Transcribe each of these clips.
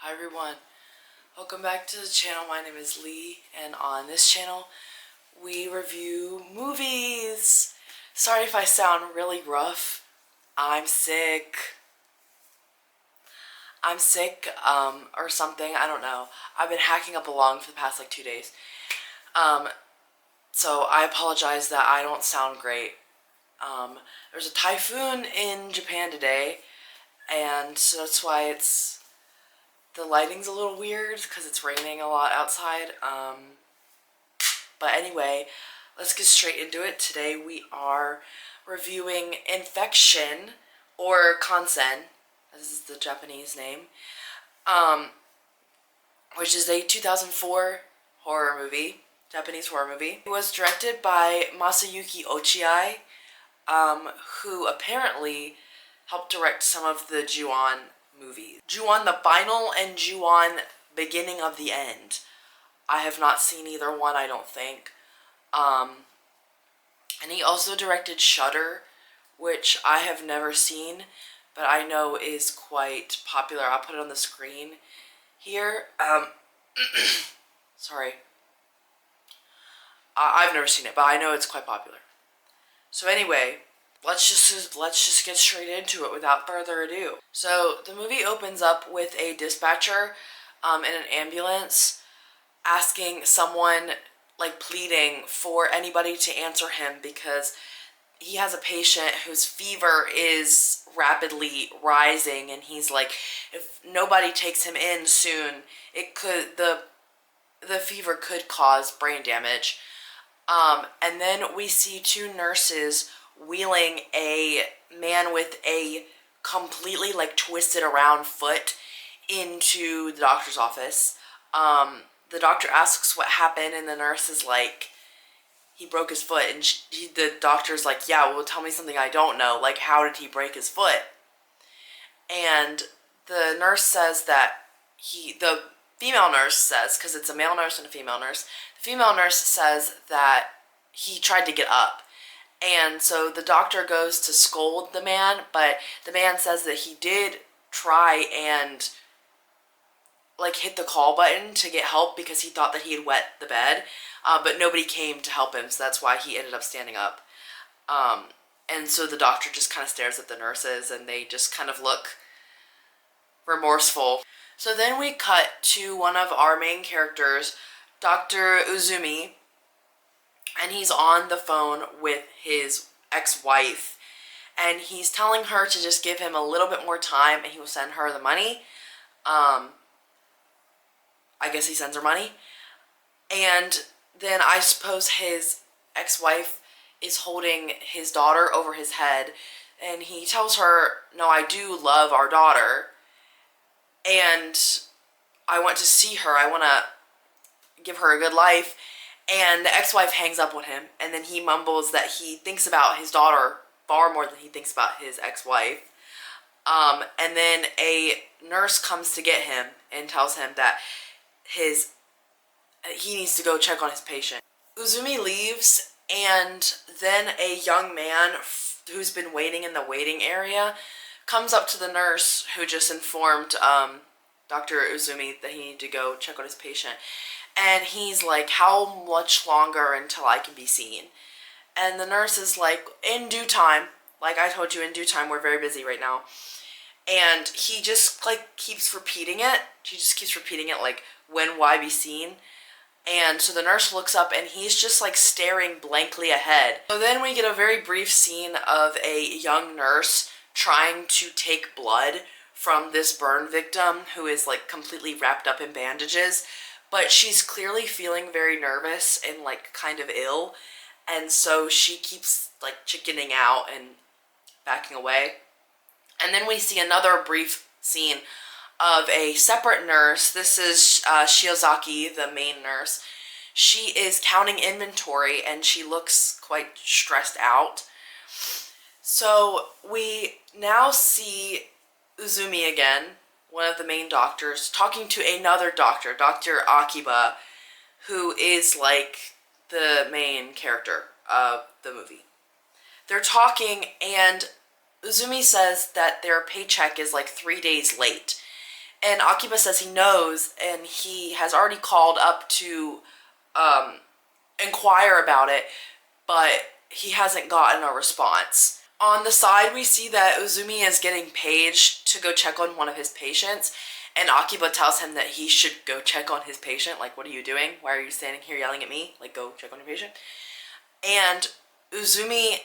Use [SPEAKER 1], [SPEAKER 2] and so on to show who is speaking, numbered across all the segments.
[SPEAKER 1] Hi everyone, welcome back to the channel. My name is Lee, and on this channel we review movies. Sorry if I sound really rough. I'm sick. Or something, I don't know. I've been hacking up a lung for the past like 2 days. So I apologize that I don't sound great. There's a typhoon in Japan today, and so that's why the lighting's a little weird because it's raining a lot outside. But anyway, let's get straight into it. Today we are reviewing Infection, or Kansen, this is the Japanese name, which is a 2004 horror movie, Japanese horror movie. It was directed by Masayuki Ochiai, who apparently helped direct some of the Ju-on movies. Ju-on the Final and Ju-on Beginning of the End. I have not seen either one, I don't think. And he also directed Shudder, which I have never seen, but I know is quite popular. I'll put it on the screen here. Sorry. I've never seen it, but I know it's quite popular. So anyway, let's just get straight into it without further ado. So the movie opens up with a dispatcher in an ambulance asking someone, like pleading for anybody to answer him because he has a patient whose fever is rapidly rising, and he's like, if nobody takes him in soon, the fever could cause brain damage. And then we see two nurses wheeling a man with a completely like twisted around foot into the doctor's office. The doctor asks what happened, and the nurse is like, he broke his foot, and the doctor's like, yeah, well, tell me something I don't know, like, how did he break his foot? And the nurse says that the female nurse says, because it's a male nurse and a female nurse, the female nurse says that he tried to get up. And so the doctor goes to scold the man, but the man says that he did try and like hit the call button to get help because he thought that he had wet the bed, but nobody came to help him, so that's why he ended up standing up. And so the doctor just kind of stares at the nurses, and they just kind of look remorseful. So then we cut to one of our main characters, Dr. Uzumi, and he's on the phone with his ex-wife, and he's telling her to just give him a little bit more time and he will send her the money. I guess he sends her money. And then I suppose his ex-wife is holding his daughter over his head, and he tells her, no, I do love our daughter, and I want to see her, I want to give her a good life. And the ex-wife hangs up on him, and then he mumbles that he thinks about his daughter far more than he thinks about his ex-wife. And then a nurse comes to get him and tells him that he needs to go check on his patient. Uzumi leaves, and then a young man who's been waiting in the waiting area comes up to the nurse who just informed Dr. Uzumi that he needed to go check on his patient. And he's like, how much longer until I can be seen? And the nurse is like, in due time. Like I told you, in due time, we're very busy right now. And he just like keeps repeating it. She just keeps repeating it like, when will I be seen? And so the nurse looks up, and he's just like staring blankly ahead. So then we get a very brief scene of a young nurse trying to take blood from this burn victim who is like completely wrapped up in bandages, but she's clearly feeling very nervous and like kind of ill, and so she keeps like chickening out and backing away. And then we see another brief scene of a separate nurse. This is Shiozaki, the main nurse. She is counting inventory, and she looks quite stressed out. So we now see Uzumi again, one of the main doctors, talking to another doctor, Dr. Akiba, who is like the main character of the movie. They're talking, and Uzumi says that their paycheck is like 3 days late. And Akiba says he knows, and he has already called up to inquire about it, but he hasn't gotten a response. On the side, we see that Uzumi is getting paged to go check on one of his patients, and Akiba tells him that he should go check on his patient. Like, what are you doing? Why are you standing here yelling at me? Like, go check on your patient. And Uzumi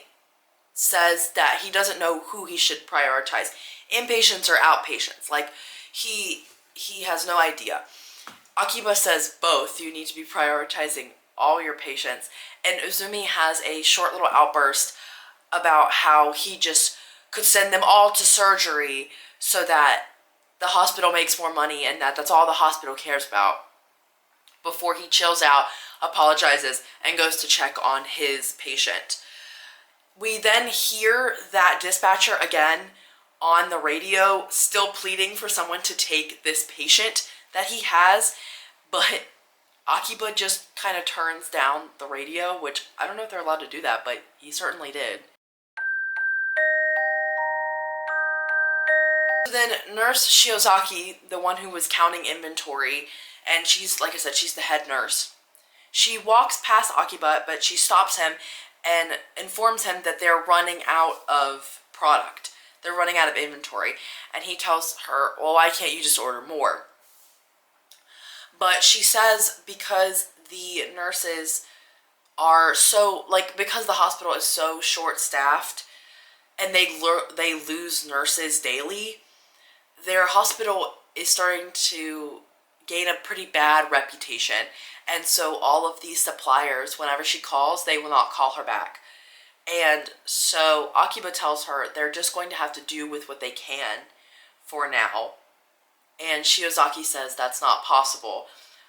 [SPEAKER 1] says that he doesn't know who he should prioritize, inpatients or outpatients. Like, he has no idea. Akiba says both. You need to be prioritizing all your patients. And Uzumi has a short little outburst about how he just could send them all to surgery so that the hospital makes more money and that's all the hospital cares about, before he chills out, apologizes, and goes to check on his patient. We then hear that dispatcher again on the radio, still pleading for someone to take this patient that he has, but Akiba just kind of turns down the radio, which I don't know if they're allowed to do that, but he certainly did. So then Nurse Shiozaki, the one who was counting inventory, and she's, like I said, she's the head nurse. She walks past Akiba, but she stops him and informs him that they're running out of product. They're running out of inventory. And he tells her, well, why can't you just order more? But she says because the nurses are so, like, because the hospital is so short-staffed and they lose nurses daily, their hospital is starting to gain a pretty bad reputation. And so all of these suppliers, whenever she calls, they will not call her back. And so Akiba tells her they're just going to have to do with what they can for now. And Shiozaki says that's not possible.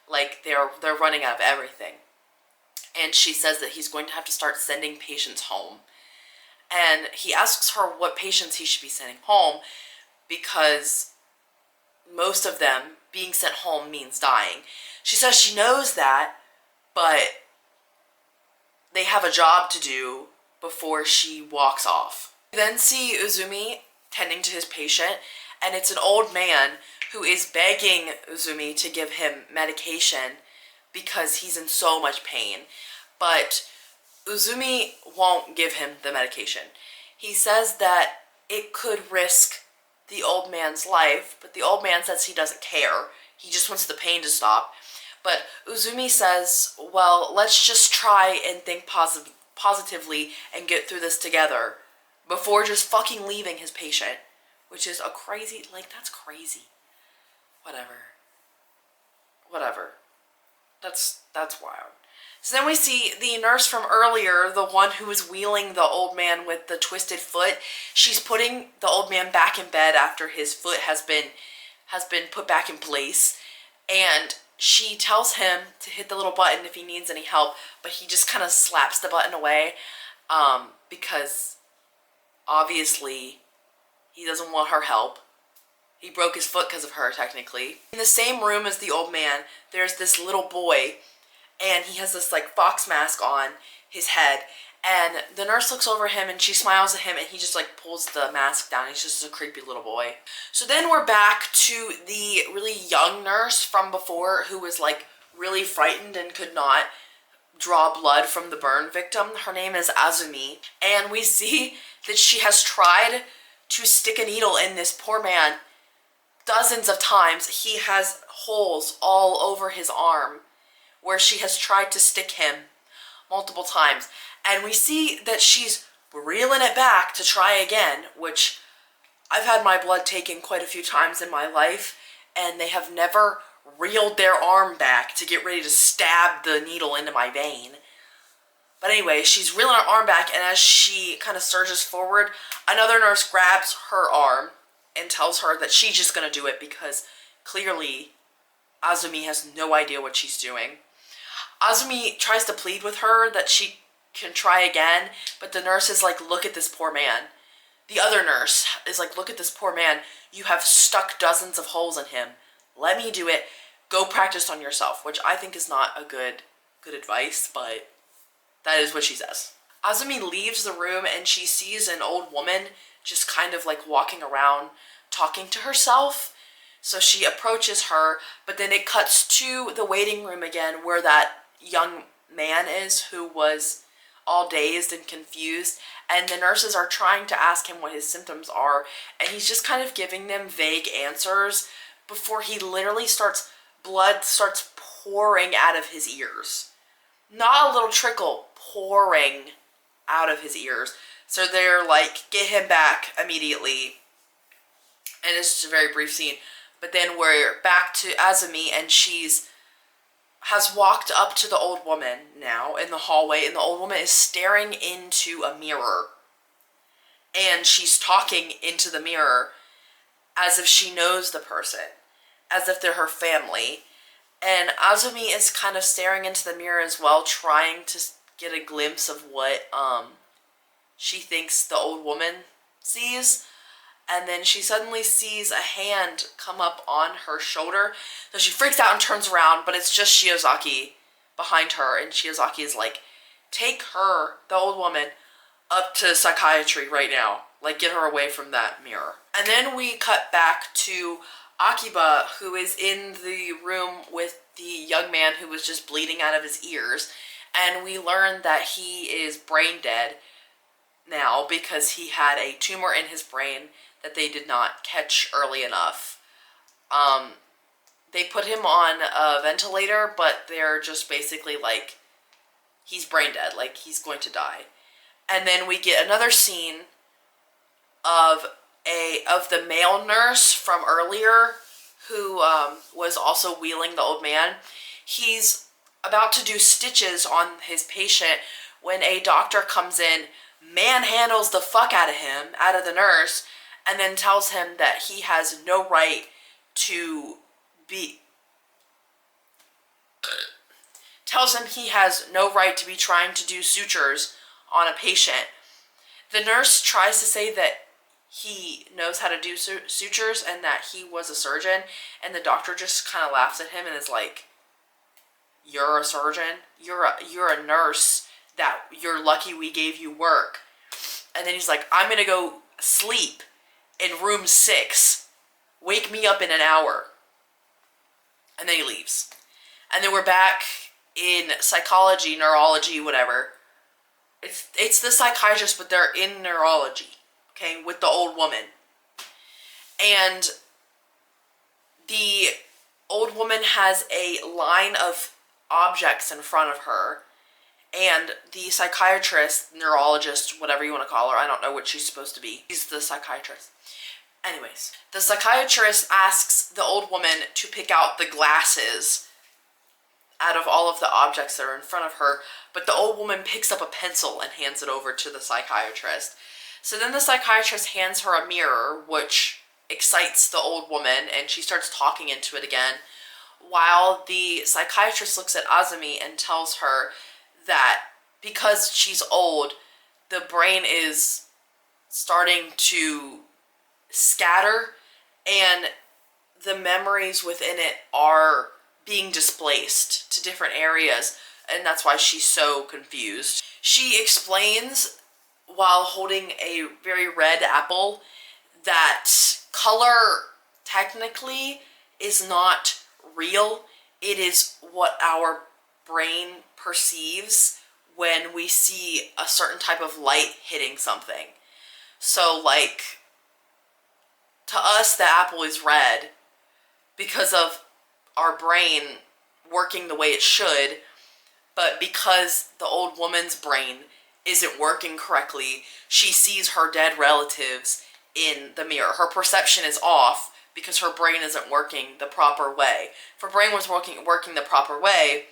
[SPEAKER 1] Like, they're running out of everything. And she says that he's going to have to start sending patients home. And he asks her what patients he should be sending home, because most of them being sent home means dying. She says she knows that, but they have a job to do before she walks off. We then see Uzumi tending to his patient, and it's an old man who is begging Uzumi to give him medication because he's in so much pain. But Uzumi won't give him the medication. He says that it could risk the old man's life, but the old man says he doesn't care. He just wants the pain to stop. But Uzumi says, well, let's just try and think positively and get through this together before just fucking leaving his patient, which is a crazy, like, that's crazy. Whatever. That's wild. So then we see the nurse from earlier, the one who was wheeling the old man with the twisted foot. She's putting the old man back in bed after his foot has been put back in place. And she tells him to hit the little button if he needs any help, but he just kind of slaps the button away because obviously he doesn't want her help. He broke his foot because of her, technically. In the same room as the old man, there's this little boy, and he has this, like, fox mask on his head, and the nurse looks over him and she smiles at him, and he just, like, pulls the mask down. He's just a creepy little boy. So then we're back to the really young nurse from before who was, like, really frightened and could not draw blood from the burn victim. Her name is Azumi, and we see that she has tried to stick a needle in this poor man dozens of times. He has holes all over his arm where she has tried to stick him multiple times. And we see that she's reeling it back to try again, which I've had my blood taken quite a few times in my life, and they have never reeled their arm back to get ready to stab the needle into my vein. But anyway, she's reeling her arm back, and as she kind of surges forward, another nurse grabs her arm and tells her that she's just going to do it because clearly Azumi has no idea what she's doing. Azumi tries to plead with her that she can try again, but the nurse is like, look at this poor man. The other nurse is like, look at this poor man. You have stuck dozens of holes in him. Let me do it. Go practice on yourself, which I think is not a good advice, but that is what she says. Azumi leaves the room and she sees an old woman just kind of like walking around talking to herself. So she approaches her, but then it cuts to the waiting room again where that young man is who was all dazed and confused, and the nurses are trying to ask him what his symptoms are, and he's just kind of giving them vague answers before he literally blood starts pouring out of his ears. Not a little trickle, pouring out of his ears. So they're like, get him back immediately. And it's just a very brief scene. But then we're back to Azumi, and has walked up to the old woman now in the hallway, and the old woman is staring into a mirror. And she's talking into the mirror as if she knows the person, as if they're her family. And Azumi is kind of staring into the mirror as well, trying to get a glimpse of what she thinks the old woman sees. And then she suddenly sees a hand come up on her shoulder. So she freaks out and turns around, but it's just Shiozaki behind her. And Shiozaki is like, take her, the old woman, up to psychiatry right now. Like, get her away from that mirror. And then we cut back to Akiba, who is in the room with the young man who was just bleeding out of his ears. And we learn that he is brain dead now because he had a tumor in his brain that they did not catch early enough. They put him on a ventilator, but they're just basically like, he's brain dead, like he's going to die. And then we get another scene of the male nurse from earlier who was also wheeling the old man. He's about to do stitches on his patient when a doctor comes in, manhandles the fuck out of him, out of the nurse, and then tells him that he has no right to be trying to do sutures on a patient. The nurse tries to say that he knows how to do sutures and that he was a surgeon, and the doctor just kind of laughs at him and is like, you're a surgeon? You're a nurse, that you're lucky we gave you work. And then he's like, I'm gonna go sleep in room 6. Wake me up in an hour. And then he leaves. And then we're back in psychology, neurology, whatever. It's the psychiatrist, but they're in neurology, okay, with the old woman. And the old woman has a line of objects in front of her, and the psychiatrist, neurologist, whatever you want to call her, I don't know what she's supposed to be. She's the psychiatrist. Anyways, the psychiatrist asks the old woman to pick out the glasses out of all of the objects that are in front of her, but the old woman picks up a pencil and hands it over to the psychiatrist. So then the psychiatrist hands her a mirror, which excites the old woman, and she starts talking into it again, while the psychiatrist looks at Azumi and tells her that because she's old, the brain is starting to scatter, and the memories within it are being displaced to different areas, and that's why she's so confused. She explains, while holding a very red apple, that color technically is not real. It is what our brain perceives when we see a certain type of light hitting something. So, like, to us, the apple is red because of our brain working the way it should, but because the old woman's brain isn't working correctly, she sees her dead relatives in the mirror. Her perception is off because her brain isn't working the proper way. If her brain was working the proper way,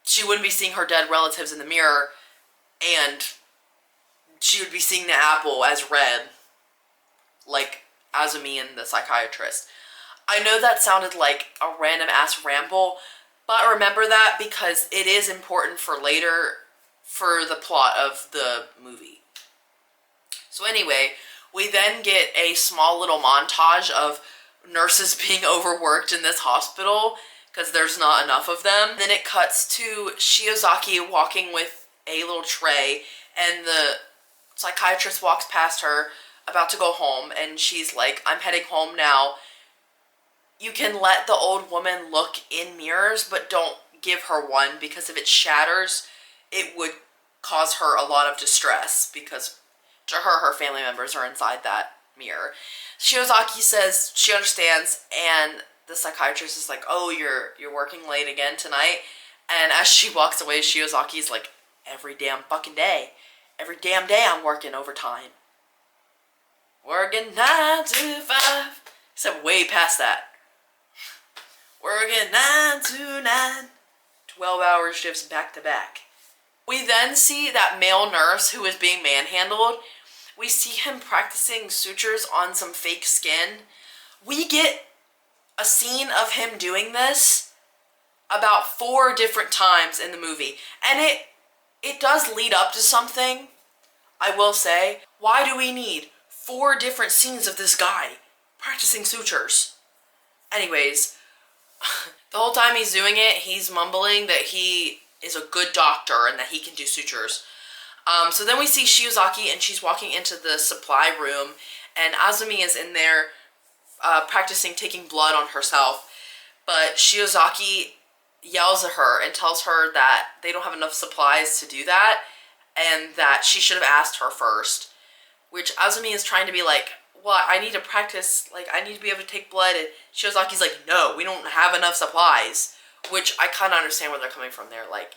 [SPEAKER 1] she wouldn't be seeing her dead relatives in the mirror, and she would be seeing the apple as red, like Azumi and the psychiatrist. I know that sounded like a random ass ramble, but remember that because it is important for later, for the plot of the movie. So anyway, we then get a small little montage of nurses being overworked in this hospital because there's not enough of them. Then it cuts to Shiozaki walking with a little tray, and the psychiatrist walks past her about to go home, and she's like, I'm heading home now. You can let the old woman look in mirrors, but don't give her one, because if it shatters, it would cause her a lot of distress, because to her, her family members are inside that mirror. Shiozaki says she understands, and the psychiatrist is like, oh, you're working late again tonight? And as she walks away, Shiozaki's like, every damn fucking day. Every damn day I'm working overtime. Working 9 to 5. Except way past that. Working 9 to 9. 12-hour shifts back to back. We then see that male nurse who is being manhandled. We see him practicing sutures on some fake skin. We get a scene of him doing this about 4 different times in the movie. And it does lead up to something, I will say. Why do we need 4 different scenes of this guy practicing sutures? Anyways, the whole time he's doing it, he's mumbling that he is a good doctor and that he can do sutures. So then we see Shiozaki, and she's walking into the supply room, and Azumi is in there practicing taking blood on herself. But Shiozaki yells at her and tells her that they don't have enough supplies to do that, and that she should have asked her first. Which Azumi is trying to be like, well, I need to practice, like, I need to be able to take blood. And Shiozaki's like, no, we don't have enough supplies. Which I kind of understand where they're coming from there. Like,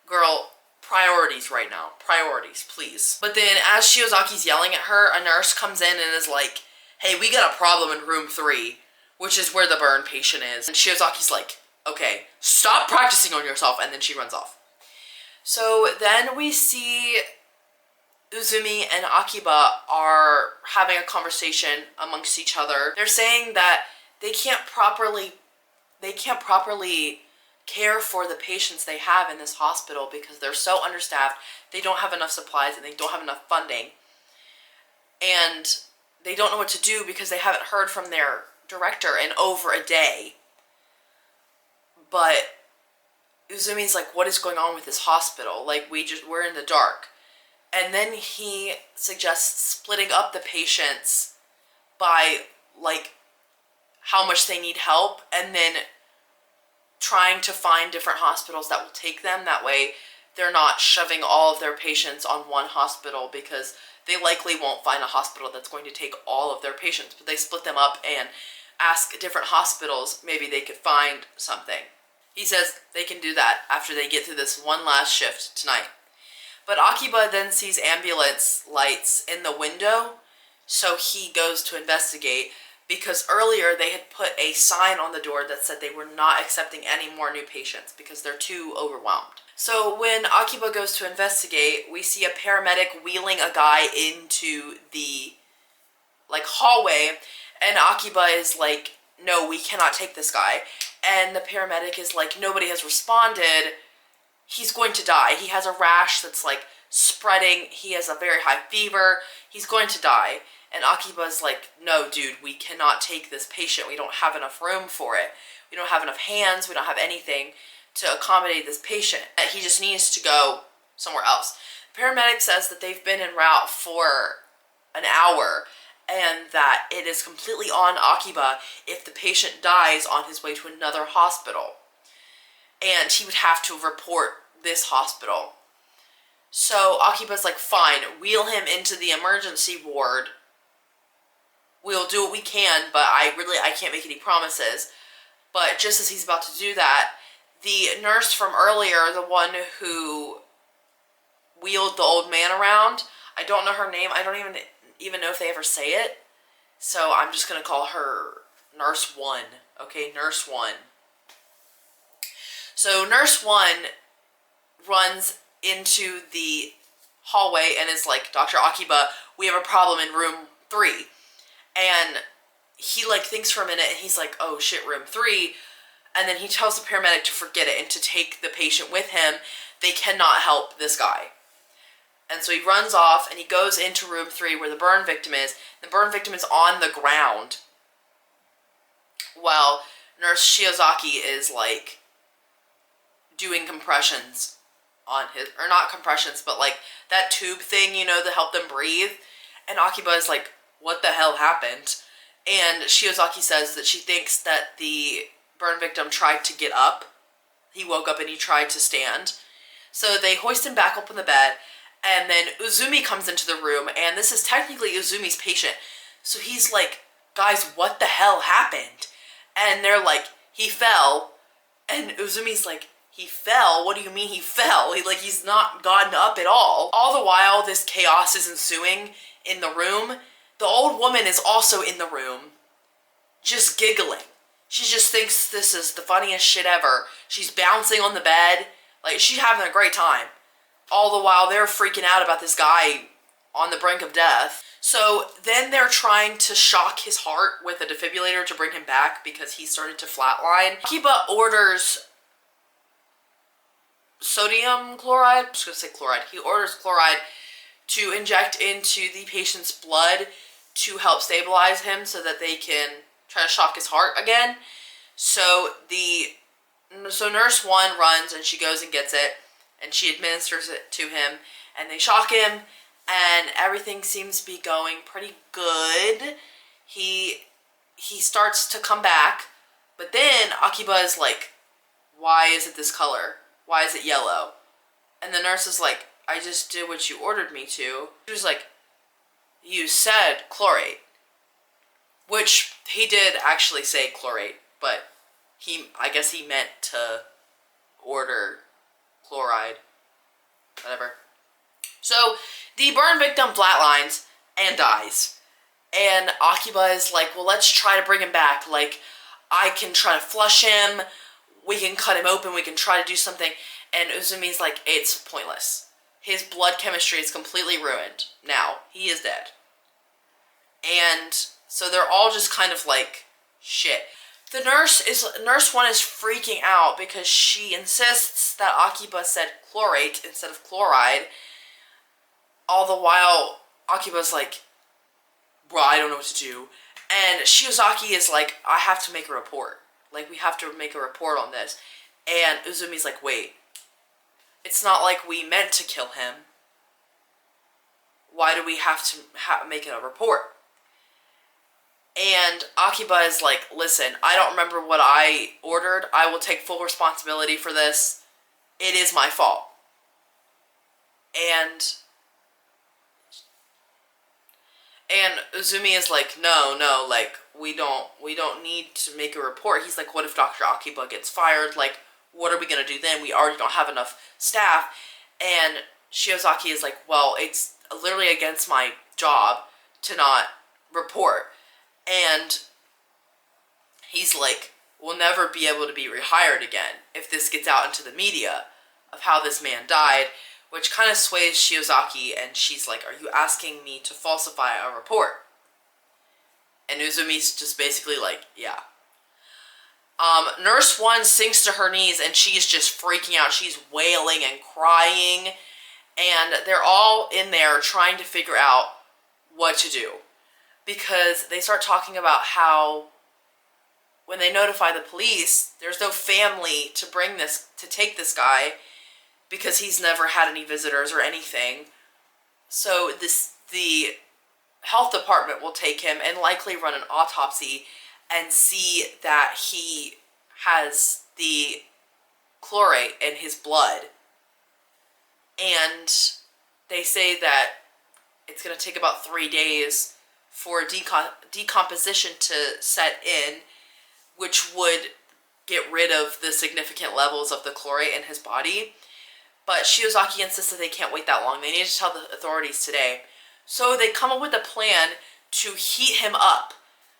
[SPEAKER 1] girl, priorities right now. Priorities, please. But then as Shiozaki's yelling at her, a nurse comes in and is like, hey, we got a problem in room 3, which is where the burn patient is. And Shiozaki's like, okay, stop practicing on yourself. And then she runs off. So then we see Uzumi and Akiba are having a conversation amongst each other. They're saying that they can't properly care for the patients they have in this hospital because they're so understaffed. They don't have enough supplies and they don't have enough funding. And they don't know what to do because they haven't heard from their director in over a day. But Uzumi's like, what is going on with this hospital? Like, we're in the dark. And then he suggests splitting up the patients by, like, how much they need help, and then trying to find different hospitals that will take them. That way they're not shoving all of their patients on one hospital, because they likely won't find a hospital that's going to take all of their patients. But they split them up and ask different hospitals, maybe they could find something. He says they can do that after they get through this one last shift tonight. But Akiba then sees ambulance lights in the window, so he goes to investigate, because earlier they had put a sign on the door that said they were not accepting any more new patients because they're too overwhelmed. So when Akiba goes to investigate, we see a paramedic wheeling a guy into the, like, hallway, and Akiba is like, no, we cannot take this guy. And the paramedic is like, nobody has responded. He's going to die. He has a rash that's, like, spreading. He has a very high fever. He's going to die. And Akiba's like, no, dude, we cannot take this patient. We don't have enough room for it. We don't have enough hands. We don't have anything to accommodate this patient. He just needs to go somewhere else. The paramedic says that they've been en route for an hour, and that it is completely on Akiba if the patient dies on his way to another hospital. And he would have to report this hospital. So Akiba's like, fine, wheel him into the emergency ward. We'll do what we can, but I can't make any promises. But just as he's about to do that, the nurse from earlier, the one who wheeled the old man around, I don't know her name. I don't even know if they ever say it. So I'm just going to call her Nurse 1. Okay, Nurse 1. So Nurse 1 runs into the hallway and is like, Dr. Akiba, we have a problem in room 3. And he, like, thinks for a minute, and he's like, oh shit, room 3. And then he tells the paramedic to forget it and to take the patient with him. They cannot help this guy. And so he runs off and he goes into room 3 where the burn victim is. The burn victim is on the ground, while Nurse Shiozaki is, like, doing compressions on his, or not compressions, but, like, that tube thing, you know, to help them breathe. And Akiba is like, what the hell happened? And Shiozaki says that she thinks that the burn victim tried to get up. He woke up and he tried to stand. So they hoist him back up on the bed, and then Uzumi comes into the room, and this is technically Uzumi's patient. So he's like, guys, what the hell happened? And they're like, he fell. And Uzumi's like, he fell? What do you mean he fell? He's not gotten up at all. All the while this chaos is ensuing in the room, the old woman is also in the room, just giggling. She just thinks this is the funniest shit ever. She's bouncing on the bed. Like, she's having a great time. All the while they're freaking out about this guy on the brink of death. So then they're trying to shock his heart with a defibrillator to bring him back because he started to flatline. Akiba orders sodium chloride. I'm just gonna say chloride. He orders chloride to inject into the patient's blood to help stabilize him so that they can try to shock his heart again. So nurse 1 runs and she goes and gets it and she administers it to him and they shock him and everything seems to be going pretty good. He starts to come back, but then Akiba is like, why is it this color? Why is it yellow? And the nurse is like, I just did what you ordered me to. She was like, you said chlorate. Which he did actually say chlorate, but I guess he meant to order chloride. Whatever. So the burn victim flatlines and dies. And Akiba is like, well, let's try to bring him back. Like, I can try to flush him. We can cut him open. We can try to do something. And Uzumi's like, it's pointless. His blood chemistry is completely ruined. Now, he is dead. And so they're all just kind of like, shit. The nurse 1 is freaking out because she insists that Akiba said chlorate instead of chloride. All the while, Akiba's like, bro, I don't know what to do. And Shiozaki is like, I have to make a report. Like, we have to make a report on this. And Uzumi's like, wait. It's not like we meant to kill him. Why do we have to make a report? And Akiba is like, listen, I don't remember what I ordered. I will take full responsibility for this. It is my fault. And Uzumi is like, no, like, we don't need to make a report. He's like, what if Dr. Akiba gets fired? Like, what are we going to do then? We already don't have enough staff. And Shiozaki is like, well, it's literally against my job to not report. And he's like, we'll never be able to be rehired again if this gets out into the media of how this man died, which kind of sways Shiozaki, and she's like, are you asking me to falsify a report? And Uzumi's just basically like, yeah. Nurse 1 sinks to her knees, and she's just freaking out. She's wailing and crying, and they're all in there trying to figure out what to do. Because they start talking about how when they notify the police, there's no family to take this guy because he's never had any visitors or anything. So the health department will take him and likely run an autopsy and see that he has the chlorate in his blood. And they say that it's going to take about 3 days for decomposition to set in, which would get rid of the significant levels of the chlorate in his body. But Shiozaki insists that they can't wait that long. They need to tell the authorities today. So they come up with a plan to heat him up,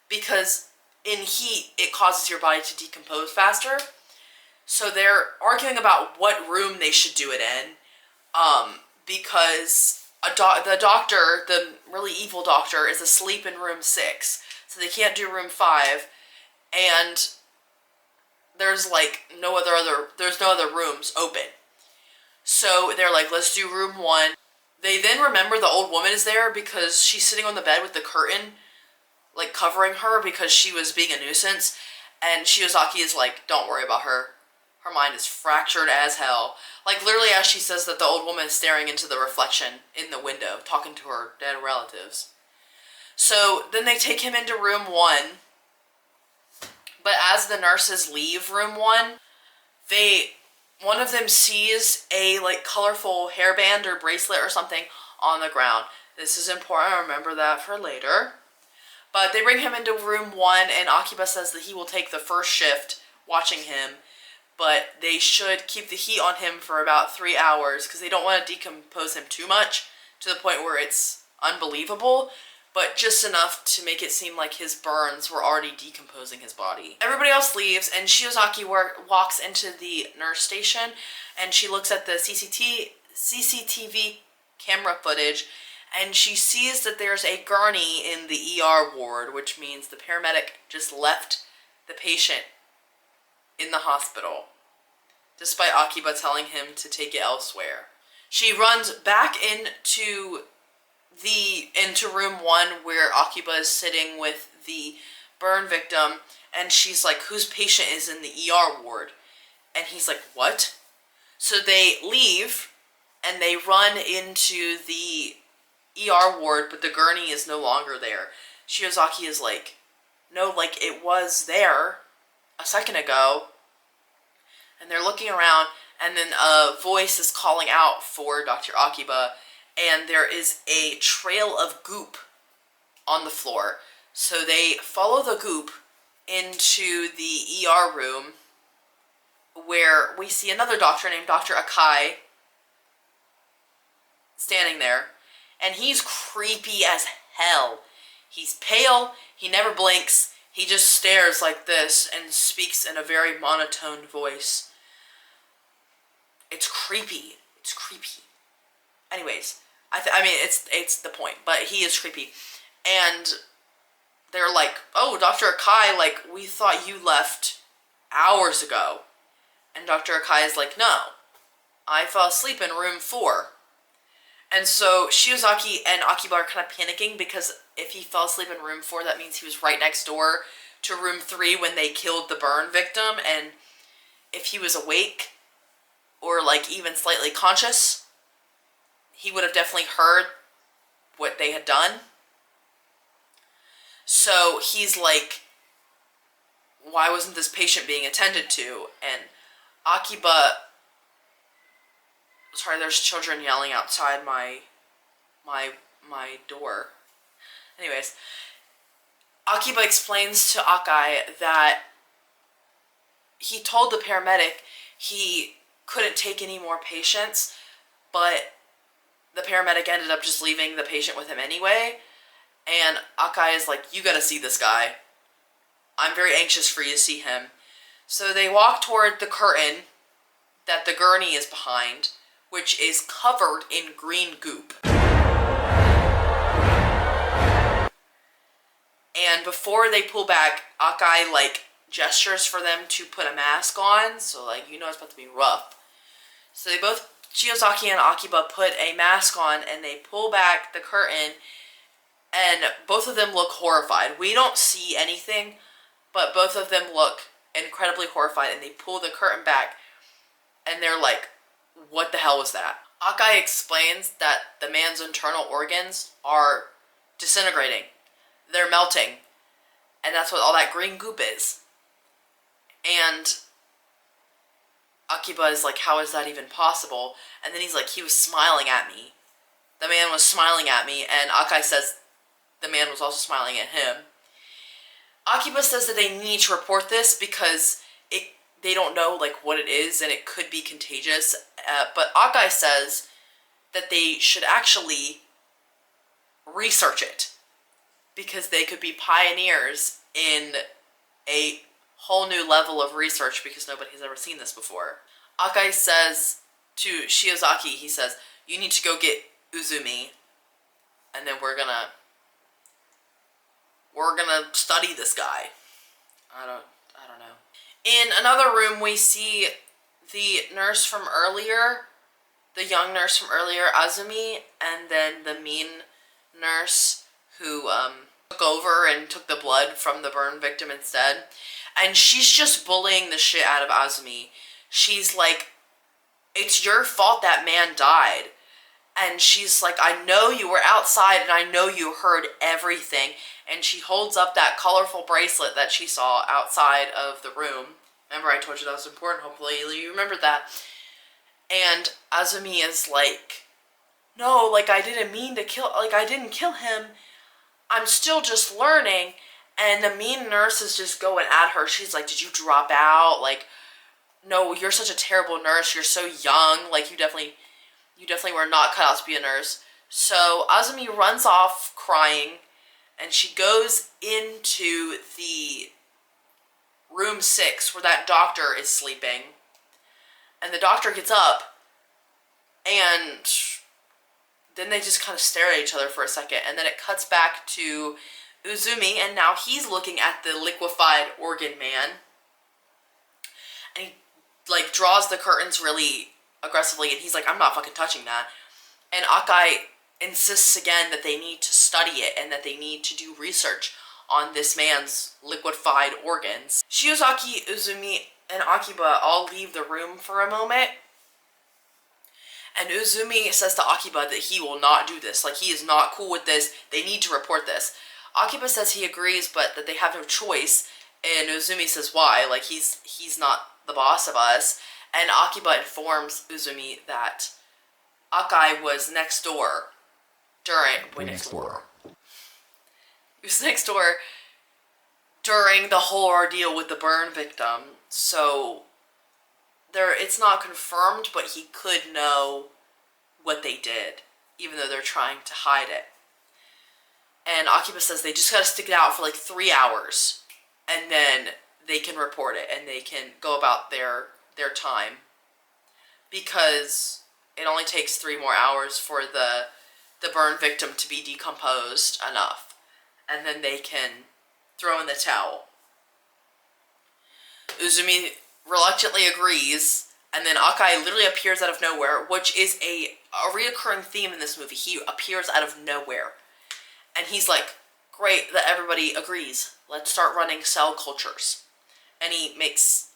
[SPEAKER 1] because in heat, it causes your body to decompose faster. So they're arguing about what room they should do it in, because the doctor, the really evil doctor, is asleep in room 6, so they can't do room 5, and there's like no other rooms open. So they're like, let's do room 1. They then remember the old woman is there because she's sitting on the bed with the curtain, like, covering her because she was being a nuisance, and Shiozaki is like, don't worry about her. Her mind is fractured as hell. Like, literally as she says that, the old woman is staring into the reflection in the window, talking to her dead relatives. So then they take him into room 1. But as the nurses leave room 1, one of them sees a like colorful hairband or bracelet or something on the ground. This is important. Remember that for later. But they bring him into room 1, and Akiba says that he will take the first shift watching him, but they should keep the heat on him for about 3 hours because they don't want to decompose him too much to the point where it's unbelievable, but just enough to make it seem like his burns were already decomposing his body. Everybody else leaves, and Shiozaki walks into the nurse station, and she looks at the CCTV camera footage, and she sees that there's a gurney in the ER ward, which means the paramedic just left the patient in the hospital, despite Akiba telling him to take it elsewhere. She runs back into room 1 where Akiba is sitting with the burn victim, and she's like, whose patient is in the ER ward? And he's like, what? So they leave, and they run into the ER ward, but the gurney is no longer there. Shiozaki is like, no, like it was there a second ago. And they're looking around, and then a voice is calling out for Dr. Akiba, and there is a trail of goop on the floor. So they follow the goop into the ER room, where we see another doctor named Dr. Akai standing there, and he's creepy as hell. He's pale, he never blinks, he just stares like this and speaks in a very monotone voice. It's creepy. It's creepy. Anyways, I mean, it's the point, but he is creepy. And they're like, oh, Dr. Akai, like, we thought you left hours ago. And Dr. Akai is like, no, I fell asleep in room 4. And so Shiozaki and Akiba are kind of panicking because if he fell asleep in room 4, that means he was right next door to room 3 when they killed the burn victim. And if he was awake or like even slightly conscious, he would have definitely heard what they had done. So he's like, why wasn't this patient being attended to? And Akiba, sorry, there's children yelling outside my door. Anyways, Akiba explains to Akai that he told the paramedic he couldn't take any more patients, but the paramedic ended up just leaving the patient with him anyway. And Akai is like, you gotta see this guy. I'm very anxious for you to see him. So they walk toward the curtain that the gurney is behind, which is covered in green goop. And before they pull back, Akai, like, gestures for them to put a mask on, so, like, you know it's about to be rough. So they both, Shiozaki and Akiba, put a mask on, and they pull back the curtain, and both of them look horrified. We don't see anything, but both of them look incredibly horrified, and they pull the curtain back, and they're like, what the hell was that? Akai explains that the man's internal organs are disintegrating. They're melting. And that's what all that green goop is. And Akiba is like, how is that even possible? And then he's like, he was smiling at me. The man was smiling at me, and Akai says the man was also smiling at him. Akiba says that they need to report this because they don't know like what it is and it could be contagious. But Akai says that they should actually research it because they could be pioneers in a whole new level of research because nobody has ever seen this before. Akai says to Shiozaki, he says, you need to go get Uzumi, and then we're gonna study this guy. I don't know. In another room, we see the nurse from earlier, the young nurse from earlier, Azumi, and then the mean nurse who took over and took the blood from the burn victim instead. And she's just bullying the shit out of Azumi. She's like, it's your fault that man died. And she's like, I know you were outside and I know you heard everything. And she holds up that colorful bracelet that she saw outside of the room. Remember, I told you that was important. Hopefully you remembered that. And Azumi is like, no, like, I didn't mean to kill, like, I didn't kill him. I'm still just learning. And the mean nurse is just going at her. She's like, did you drop out? Like, no, you're such a terrible nurse. You're so young. Like, you definitely were not cut out to be a nurse. So Azumi runs off crying, and she goes into the room 6 where that doctor is sleeping. And the doctor gets up, and then they just kind of stare at each other for a second, and then it cuts back to Uzumi, and now he's looking at the liquefied organ man, and he like draws the curtains really aggressively, and he's like, I'm not fucking touching that. And Akai insists again that they need to study it and that they need to do research on this man's liquefied organs. Shiozaki, Uzumi, and Akiba all leave the room for a moment. And Uzumi says to Akiba that he will not do this. Like, he is not cool with this. They need to report this. Akiba says he agrees, but that they have no choice. And Uzumi says why. Like, he's not the boss of us. And Akiba informs Uzumi that Akai was next door He was next door during the whole ordeal with the burn victim. So it's not confirmed, but he could know what they did, even though they're trying to hide it. And Akiba says they just gotta stick it out for like 3 hours, and then they can report it, and they can go about their time. Because it only takes 3 more hours for the burn victim to be decomposed enough. And then they can throw in the towel. Uzumi reluctantly agrees, and then Akai literally appears out of nowhere, which is a reoccurring theme in this movie. He appears out of nowhere. And he's like, great that everybody agrees. Let's start running cell cultures. And he makes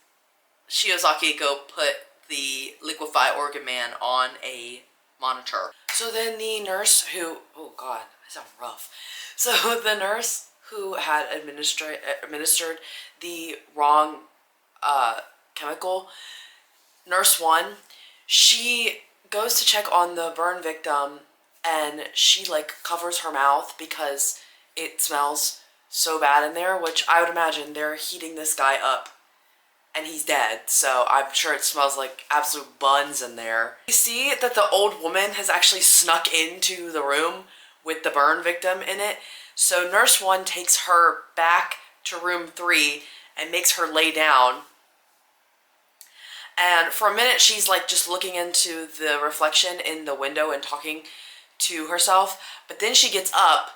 [SPEAKER 1] Shiozaki go put the liquefied organ man on a monitor. So then the nurse who, oh god, I sound rough. So the nurse who had administered the wrong chemical, nurse 1, she goes to check on the burn victim, and she like covers her mouth because it smells so bad in there, which I would imagine they're heating this guy up and he's dead, so I'm sure it smells like absolute buns in there. You see that the old woman has actually snuck into the room with the burn victim in it, so nurse 1 takes her back to room 3 and makes her lay down. And for a minute she's like just looking into the reflection in the window and talking to herself, but then she gets up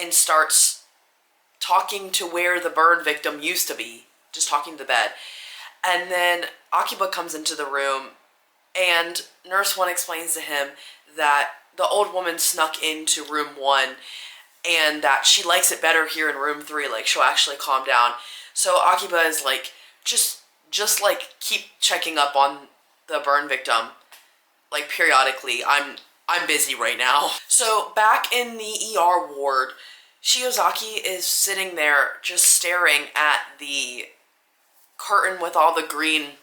[SPEAKER 1] and starts talking to where the burn victim used to be, just talking to the bed. And then Akiba comes into the room, and nurse 1 explains to him that the old woman snuck into room 1 and that she likes it better here in room 3, like she'll actually calm down. So Akiba is like, just like keep checking up on the burn victim, like periodically. I'm busy right now. So back in the ER ward, Shiozaki is sitting there just staring at the curtain with all the green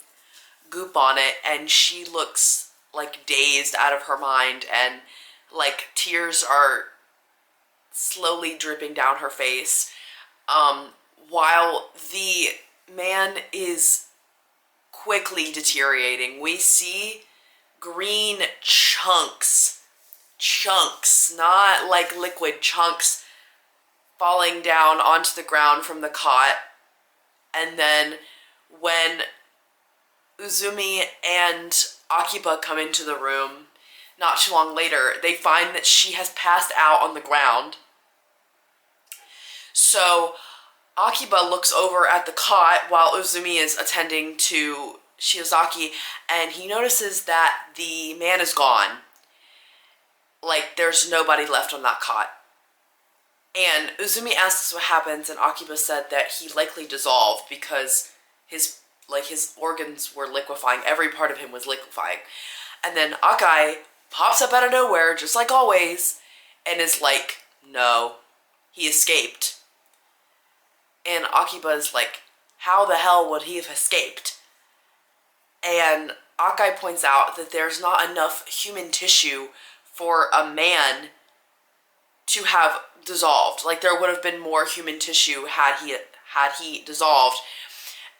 [SPEAKER 1] goop on it, and she looks like dazed out of her mind, and like tears are slowly dripping down her face, while the man is quickly deteriorating. We see green chunks, not like liquid chunks, falling down onto the ground from the cot. And then when Uzumi and Akiba come into the room not too long later, they find that she has passed out on the ground. So Akiba looks over at the cot while Uzumi is attending to Shiozaki, and he notices that the man is gone. Like, there's nobody left on that cot. And Uzumi asks what happens, and Akiba said that he likely dissolved because his organs were liquefying. Every part of him was liquefying. And then Akai pops up out of nowhere, just like always, and is like, no, he escaped. And Akiba's like, how the hell would he have escaped? And Akai points out that there's not enough human tissue for a man to have dissolved. Like, there would have been more human tissue had he dissolved.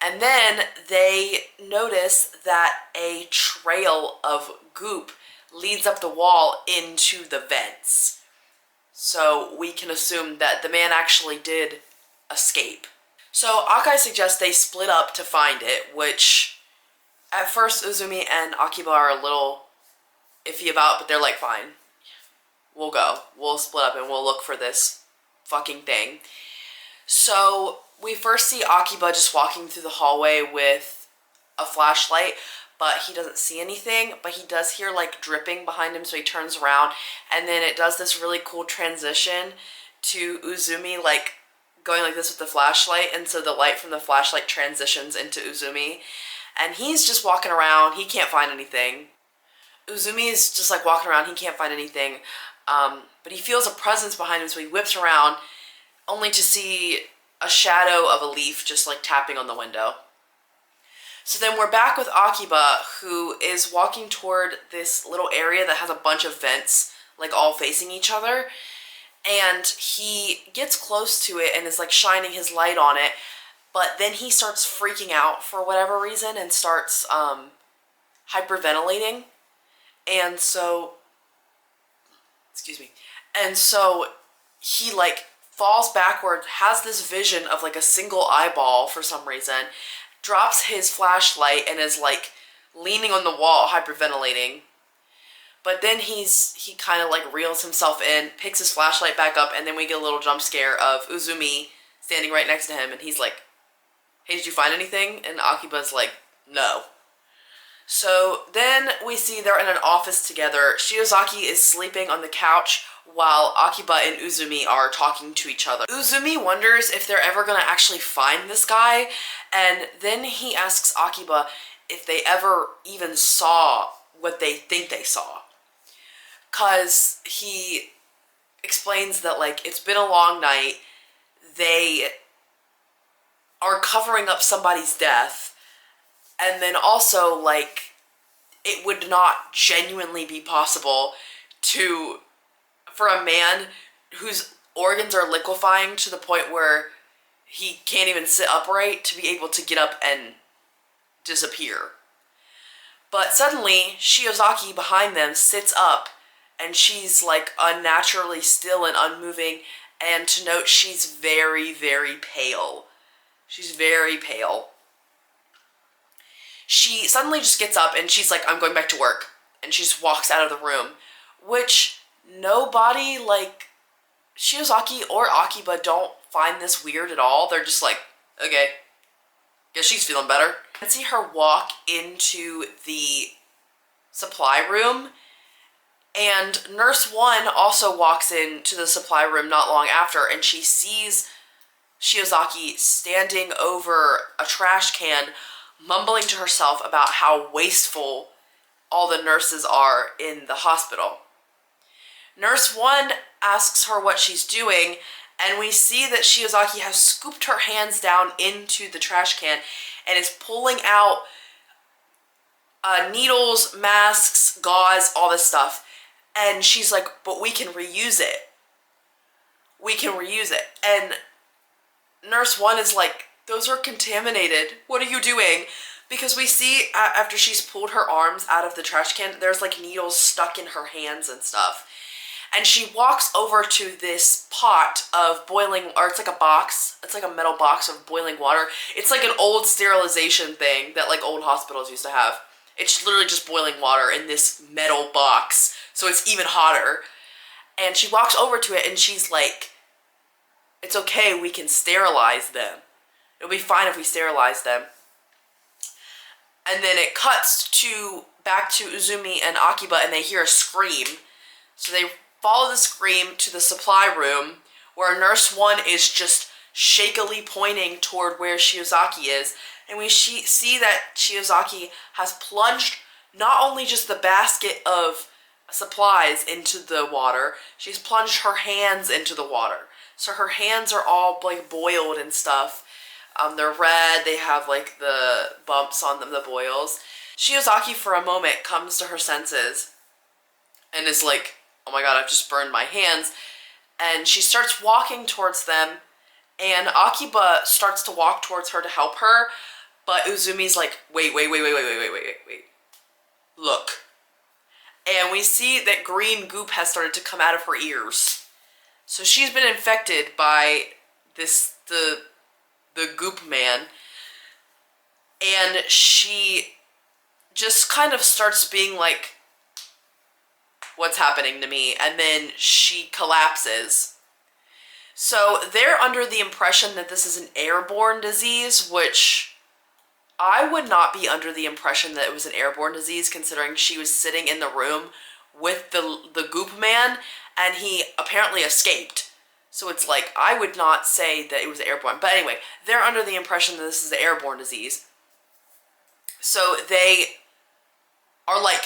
[SPEAKER 1] And then they notice that a trail of goop leads up the wall into the vents. So we can assume that the man actually did escape. So Akai suggests they split up to find it, which at first Uzumi and Akiba are a little iffy about, but they're like, fine, we'll go. We'll split up and we'll look for this fucking thing. So we first see Akiba just walking through the hallway with a flashlight, but he doesn't see anything, but he does hear like dripping behind him, so he turns around, and then it does this really cool transition to Uzumi like going like this with the flashlight, and so the light from the flashlight transitions into Uzumi, and he's just walking around. He can't find anything. Uzumi is just like walking around. He can't find anything, but he feels a presence behind him, so he whips around only to see a shadow of a leaf just like tapping on the window. So then we're back with Akiba, who is walking toward this little area that has a bunch of vents like all facing each other, and he gets close to it and is like shining his light on it, but then he starts freaking out for whatever reason and starts hyperventilating, and so he like falls backward, has this vision of like a single eyeball for some reason, drops his flashlight and is like leaning on the wall hyperventilating. But then he kind of like reels himself in, picks his flashlight back up, and then we get a little jump scare of Uzumi standing right next to him, and he's like, hey, did you find anything? And Akiba's like, no. So then we see they're in an office together. Shiozaki is sleeping on the couch while Akiba and Uzumi are talking to each other. Uzumi wonders if they're ever going to actually find this guy, and then he asks Akiba if they ever even saw what they think they saw. Because he explains that, like, it's been a long night, they are covering up somebody's death, and then also, like, it would not genuinely be possible for a man whose organs are liquefying to the point where he can't even sit upright to be able to get up and disappear. But suddenly, Shiozaki behind them sits up, and she's like unnaturally still and unmoving, and to note, she's very, very pale. She's very pale. She suddenly just gets up and she's like, I'm going back to work. And she just walks out of the room, which nobody, like, Shiozaki or Akiba don't find this weird at all. They're just like, okay, guess she's feeling better. I see her walk into the supply room, and Nurse 1 also walks into the supply room not long after, and she sees Shiozaki standing over a trash can, mumbling to herself about how wasteful all the nurses are in the hospital. Nurse 1 asks her what she's doing, and we see that Shiozaki has scooped her hands down into the trash can and is pulling out needles, masks, gauze, all this stuff. And she's like, but we can reuse it. We can reuse it. And Nurse 1 is like, those are contaminated. What are you doing? Because we see after she's pulled her arms out of the trash can, there's like needles stuck in her hands and stuff. And she walks over to this pot of boiling, or it's like a box. It's like a metal box of boiling water. It's like an old sterilization thing that like old hospitals used to have. It's literally just boiling water in this metal box, so it's even hotter. And she walks over to it and she's like, it's okay, we can sterilize them. It'll be fine if we sterilize them. And then it cuts back to Uzumi and Akiba, and they hear a scream. So they follow the scream to the supply room, where Nurse 1 is just shakily pointing toward where Shiozaki is. And we see that Shiozaki has plunged not only just the basket of supplies into the water. She's plunged her hands into the water. So her hands are all like boiled and stuff. They're red, they have like the bumps on them, the boils. Shiozaki for a moment comes to her senses and is like, oh my god, I've just burned my hands. And she starts walking towards them, and Akiba starts to walk towards her to help her, but Uzumi's like, wait. Look. And we see that green goop has started to come out of her ears. So she's been infected by the goop man, and she just kind of starts being like, what's happening to me? And then she collapses. So they're under the impression that this is an airborne disease, which I would not be under the impression that it was an airborne disease, considering she was sitting in the room with the goop man, and he apparently escaped. So it's like, I would not say that it was airborne. But anyway, they're under the impression that this is an airborne disease. So they are like,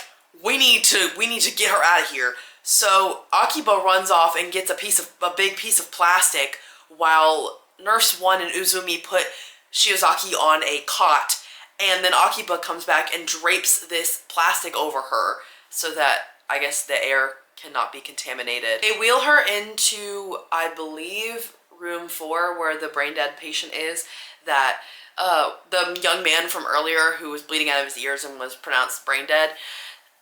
[SPEAKER 1] we need to get her out of here. So Akiba runs off and gets a big piece of plastic, while Nurse 1 and Uzumi put Shiozaki on a cot, and then Akiba comes back and drapes this plastic over her so that, I guess, the air cannot be contaminated. They wheel her into, I believe, room 4, where the brain dead patient is, that the young man from earlier who was bleeding out of his ears and was pronounced brain dead.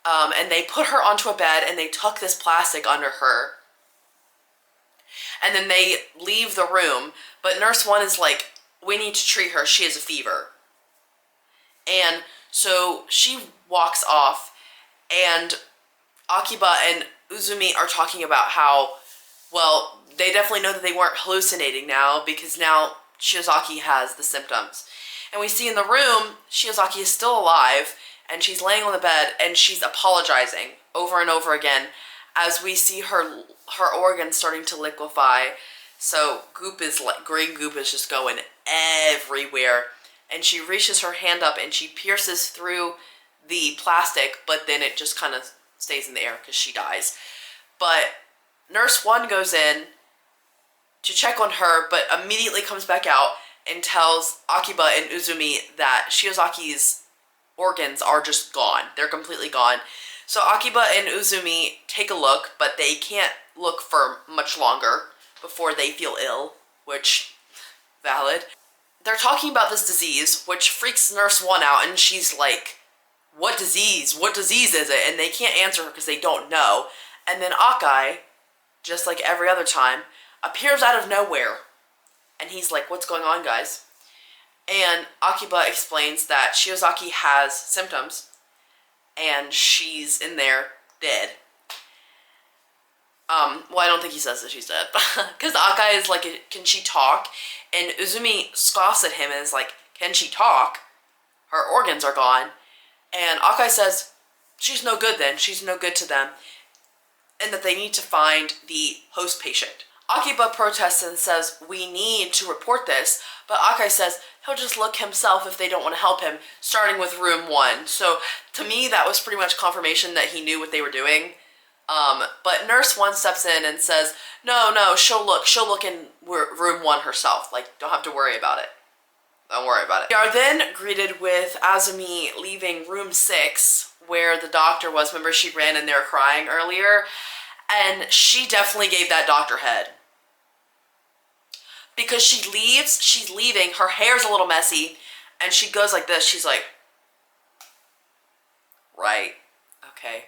[SPEAKER 1] And they put her onto a bed and they tuck this plastic under her. And then they leave the room, but Nurse 1 is like, we need to treat her, she has a fever. And so she walks off, and Akiba and Uzumi are talking about how, well, they definitely know that they weren't hallucinating now, because now Shiozaki has the symptoms. And we see in the room, Shiozaki is still alive, and she's laying on the bed, and she's apologizing over and over again, as we see her organs starting to liquefy. So green goop is just going everywhere. And she reaches her hand up and she pierces through the plastic, but then it just kind of stays in the air because she dies. But Nurse 1 goes in to check on her, but immediately comes back out and tells Akiba and Uzumi that Shiozaki's organs are just gone. They're completely gone. So Akiba and Uzumi take a look, but they can't look for much longer before they feel ill, which, valid. They're talking about this disease, which freaks Nurse 1 out, and she's like, what disease? What disease is it? And they can't answer her because they don't know. And then Akai, just like every other time, appears out of nowhere. And he's like, what's going on, guys? And Akiba explains that Shiozaki has symptoms, and she's in there dead. Well, I don't think he says that she's dead, because Akai is like, can she talk? And Uzumi scoffs at him and is like, can she talk? Her organs are gone. And Akai says, she's no good then, she's no good to them, and that they need to find the host patient. Akiba protests and says, we need to report this, but Akai says he'll just look himself if they don't want to help him, starting with room 1. So to me, that was pretty much confirmation that he knew what they were doing. But Nurse 1 steps in and says, no, she'll look in room 1 herself. Like, don't have to worry about it. Don't worry about it. We are then greeted with Azumi leaving room 6, where the doctor was. Remember, she ran in there crying earlier? And she definitely gave that doctor head. Because she's leaving, her hair's a little messy, and she goes like this. She's like, right, okay.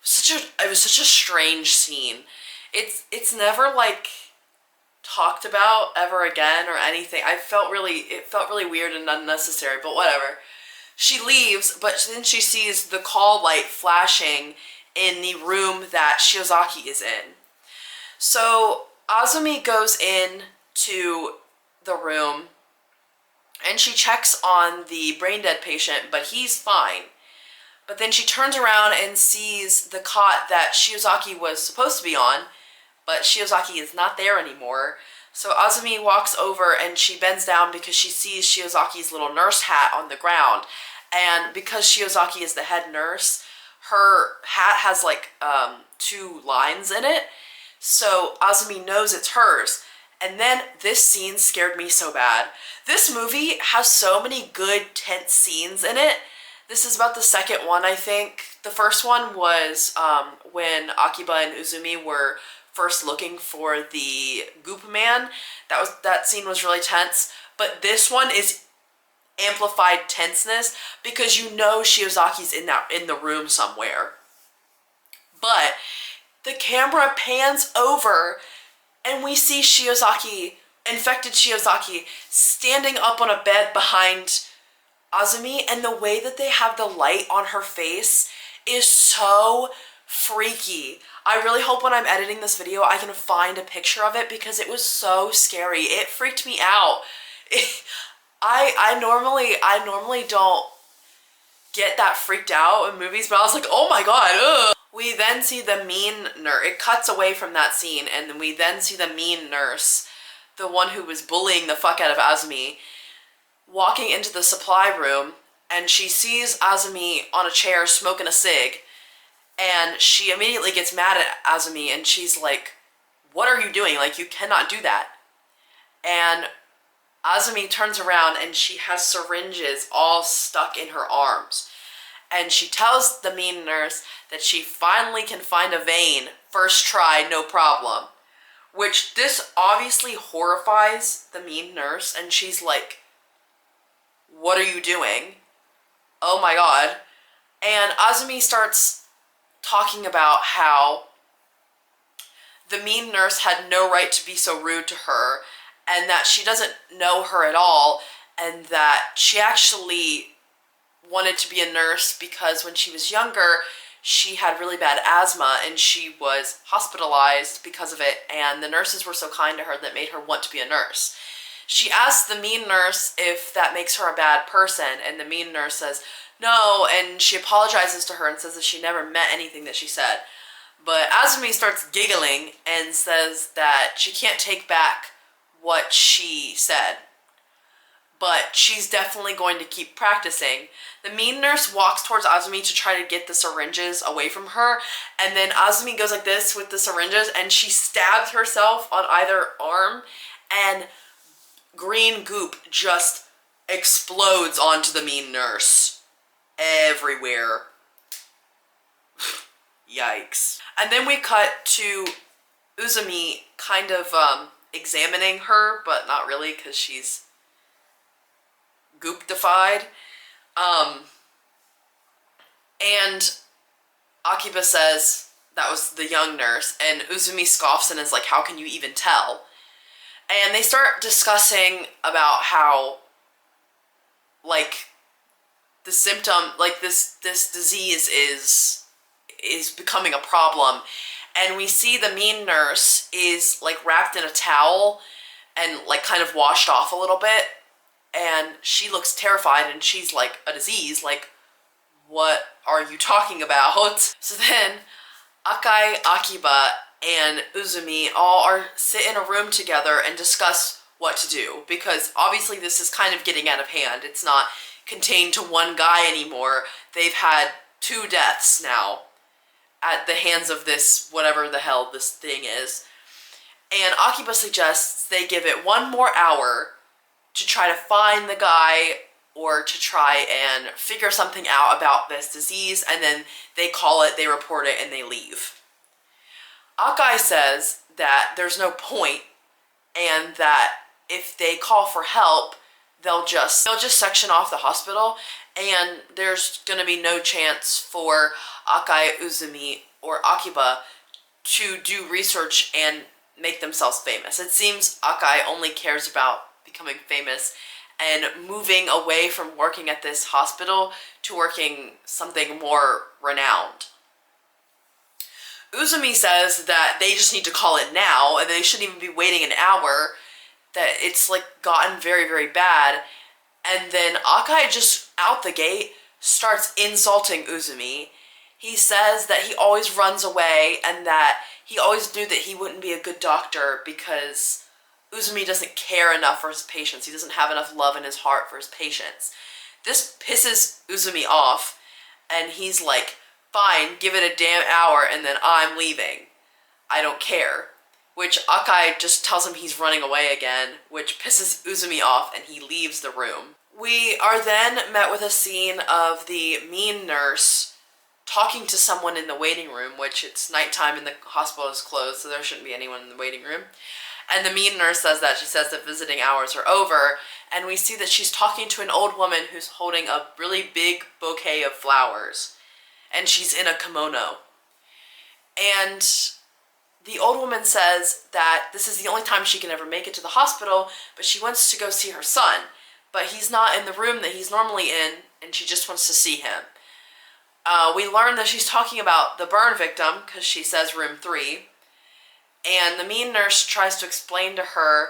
[SPEAKER 1] It was such a strange scene. It's never like talked about ever again or anything. It felt really weird and unnecessary, but whatever. She leaves, but then she sees the call light flashing in the room that Shiozaki is in. So Azumi goes in to the room and she checks on the brain dead patient, but he's fine. But then she turns around and sees the cot that Shiozaki was supposed to be on, but Shiozaki is not there anymore. So Azumi walks over and she bends down because she sees Shiozaki's little nurse hat on the ground. And because Shiozaki is the head nurse, her hat has like 2 lines in it, so Azumi knows it's hers. And then this scene scared me so bad. This movie has so many good tense scenes in it. This is about the second one, I think. The first one was when Akiba and Uzumi were first looking for the Goop Man. That scene was really tense. But this one is amplified tenseness because you know Shiozaki's in the room somewhere. But the camera pans over and we see Shiozaki, infected Shiozaki, standing up on a bed behind Azumi, and the way that they have the light on her face is so freaky. I really hope when I'm editing this video I can find a picture of it because it was so scary. It freaked me out. I normally don't get that freaked out in movies, but I was like, oh my god, ugh. We then see the mean nurse. It cuts away from that scene, and then we then see the mean nurse, the one who was bullying the fuck out of Azumi, walking into the supply room, and she sees Azumi on a chair smoking a cig, and she immediately gets mad at Azumi, and she's like, what are you doing? Like, you cannot do that. And Azumi turns around, and she has syringes all stuck in her arms. And she tells the mean nurse that she finally can find a vein, first try, no problem. Which this obviously horrifies the mean nurse, and she's like, what are you doing? Oh my god. And Azumi starts talking about how the mean nurse had no right to be so rude to her, and that she doesn't know her at all, and that she actually wanted to be a nurse because when she was younger, she had really bad asthma and she was hospitalized because of it, and the nurses were so kind to her that made her want to be a nurse. She asks the mean nurse if that makes her a bad person, and the mean nurse says no, and she apologizes to her and says that she never meant anything that she said. But Azumi starts giggling and says that she can't take back what she said, but she's definitely going to keep practicing. The mean nurse walks towards Azumi to try to get the syringes away from her, and then Azumi goes like this with the syringes, and she stabs herself on either arm, and green goop just explodes onto the mean nurse. Everywhere. Yikes. And then we cut to Uzumi kind of examining her, but not really because she's goop-defied. And Akiba says that was the young nurse, and Uzumi scoffs and is like, how can you even tell? And they start discussing about how, like, the symptom, like this disease is becoming a problem. And we see the mean nurse is like wrapped in a towel and like kind of washed off a little bit, and she looks terrified, and she's like, a disease? Like, what are you talking about? So then Akai, Akiba, and Uzumi all sit in a room together and discuss what to do, because obviously this is kind of getting out of hand. It's not contained to one guy anymore. They've had 2 deaths now at the hands of this, whatever the hell this thing is. And Akiba suggests they give it 1 more hour to try to find the guy or to try and figure something out about this disease, and then they call it, they report it, and they leave. Akai says that there's no point, and that if they call for help, they'll just section off the hospital, and there's gonna be no chance for Akai, Uzumi, or Akiba to do research and make themselves famous. It seems Akai only cares about becoming famous and moving away from working at this hospital to working something more renowned. Uzumi says that they just need to call it now, and they shouldn't even be waiting an hour, that it's like gotten very, very bad. And then Akai just out the gate starts insulting Uzumi. He says that he always runs away, and that he always knew that he wouldn't be a good doctor because Uzumi doesn't care enough for his patients. He doesn't have enough love in his heart for his patients. This pisses Uzumi off, and he's like, fine, give it a damn hour and then I'm leaving. I don't care. Which Akai just tells him he's running away again, which pisses Uzumi off and he leaves the room. We are then met with a scene of the mean nurse talking to someone in the waiting room, which it's nighttime and the hospital is closed, so there shouldn't be anyone in the waiting room. And the mean nurse says that. She says that visiting hours are over, and we see that she's talking to an old woman who's holding a really big bouquet of flowers, and she's in a kimono. And the old woman says that this is the only time she can ever make it to the hospital, but she wants to go see her son. But he's not in the room that he's normally in, and she just wants to see him. We learn that she's talking about the burn victim, because she says room 3. And the mean nurse tries to explain to her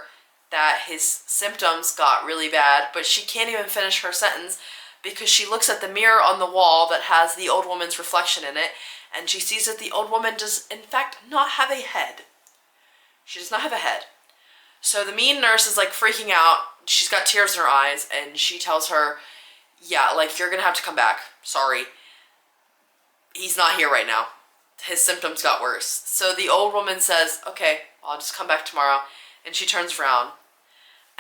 [SPEAKER 1] that his symptoms got really bad, but she can't even finish her sentence because she looks at the mirror on the wall that has the old woman's reflection in it, and she sees that the old woman does, in fact, not have a head. She does not have a head. So the mean nurse is, like, freaking out. She's got tears in her eyes, and she tells her, yeah, like, you're gonna have to come back. Sorry. He's not here right now. His symptoms got worse. So the old woman says, okay, I'll just come back tomorrow. And she turns around.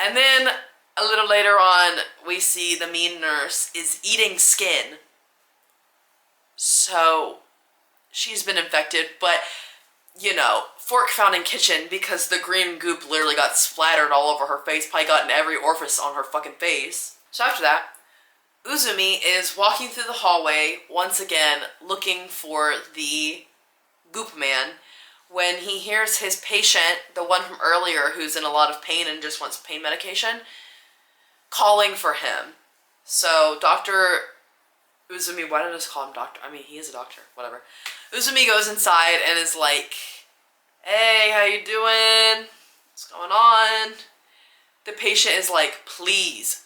[SPEAKER 1] And then a little later on, we see the mean nurse is eating skin. So she's been infected, but, you know, fork found in kitchen because the green goop literally got splattered all over her face, probably got in every orifice on her fucking face. So after that, Uzumi is walking through the hallway, once again, looking for the goop man, when he hears his patient, the one from earlier who's in a lot of pain and just wants pain medication, calling for him. So Dr. Uzumi, why did I just call him doctor? I mean, he is a doctor, whatever. Uzumi goes inside and is like, hey, how you doing? What's going on? The patient is like, please,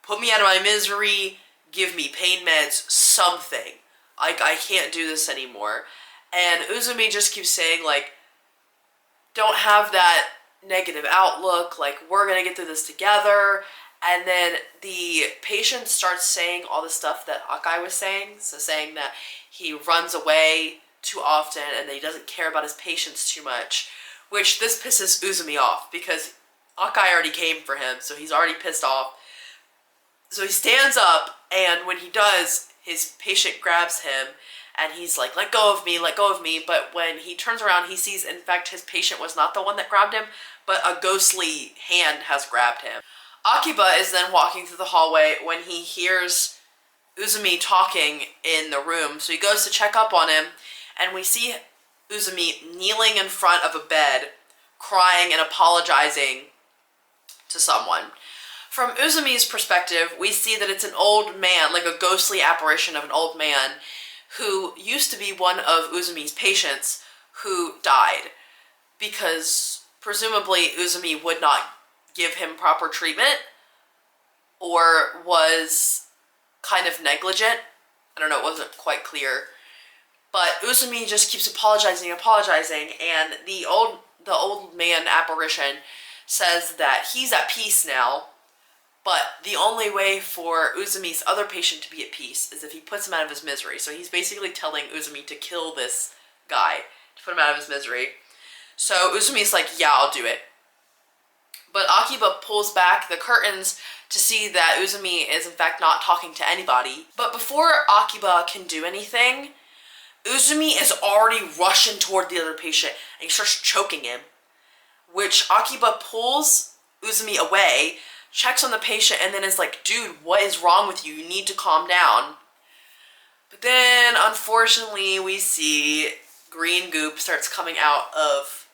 [SPEAKER 1] put me out of my misery, give me pain meds, something. Like, I can't do this anymore. And Uzumi just keeps saying, like, don't have that negative outlook, like, we're gonna get through this together. And then the patient starts saying all the stuff that Akai was saying. So saying that he runs away too often and that he doesn't care about his patients too much. Which this pisses Uzumi off because Akai already came for him, so he's already pissed off. So he stands up, and when he does, his patient grabs him, and he's like, let go of me, let go of me. But when he turns around, he sees, in fact, his patient was not the one that grabbed him, but a ghostly hand has grabbed him. Akiba is then walking through the hallway when he hears Uzumi talking in the room. So he goes to check up on him, and we see Uzumi kneeling in front of a bed, crying and apologizing to someone. From Uzumi's perspective, we see that it's an old man, like a ghostly apparition of an old man who used to be one of Uzumi's patients who died because presumably Uzumi would not give him proper treatment or was kind of negligent. I don't know, it wasn't quite clear. But Uzumi just keeps apologizing, and the old man apparition says that he's at peace now, but the only way for Uzumi's other patient to be at peace is if he puts him out of his misery. So he's basically telling Uzumi to kill this guy, to put him out of his misery. So Uzumi's like, yeah, I'll do it. But Akiba pulls back the curtains to see that Uzumi is in fact not talking to anybody. But before Akiba can do anything, Uzumi is already rushing toward the other patient and he starts choking him, which Akiba pulls Uzumi away, checks on the patient, and then is like, dude, what is wrong with you? You need to calm down. But then, unfortunately, we see green goop starts coming out of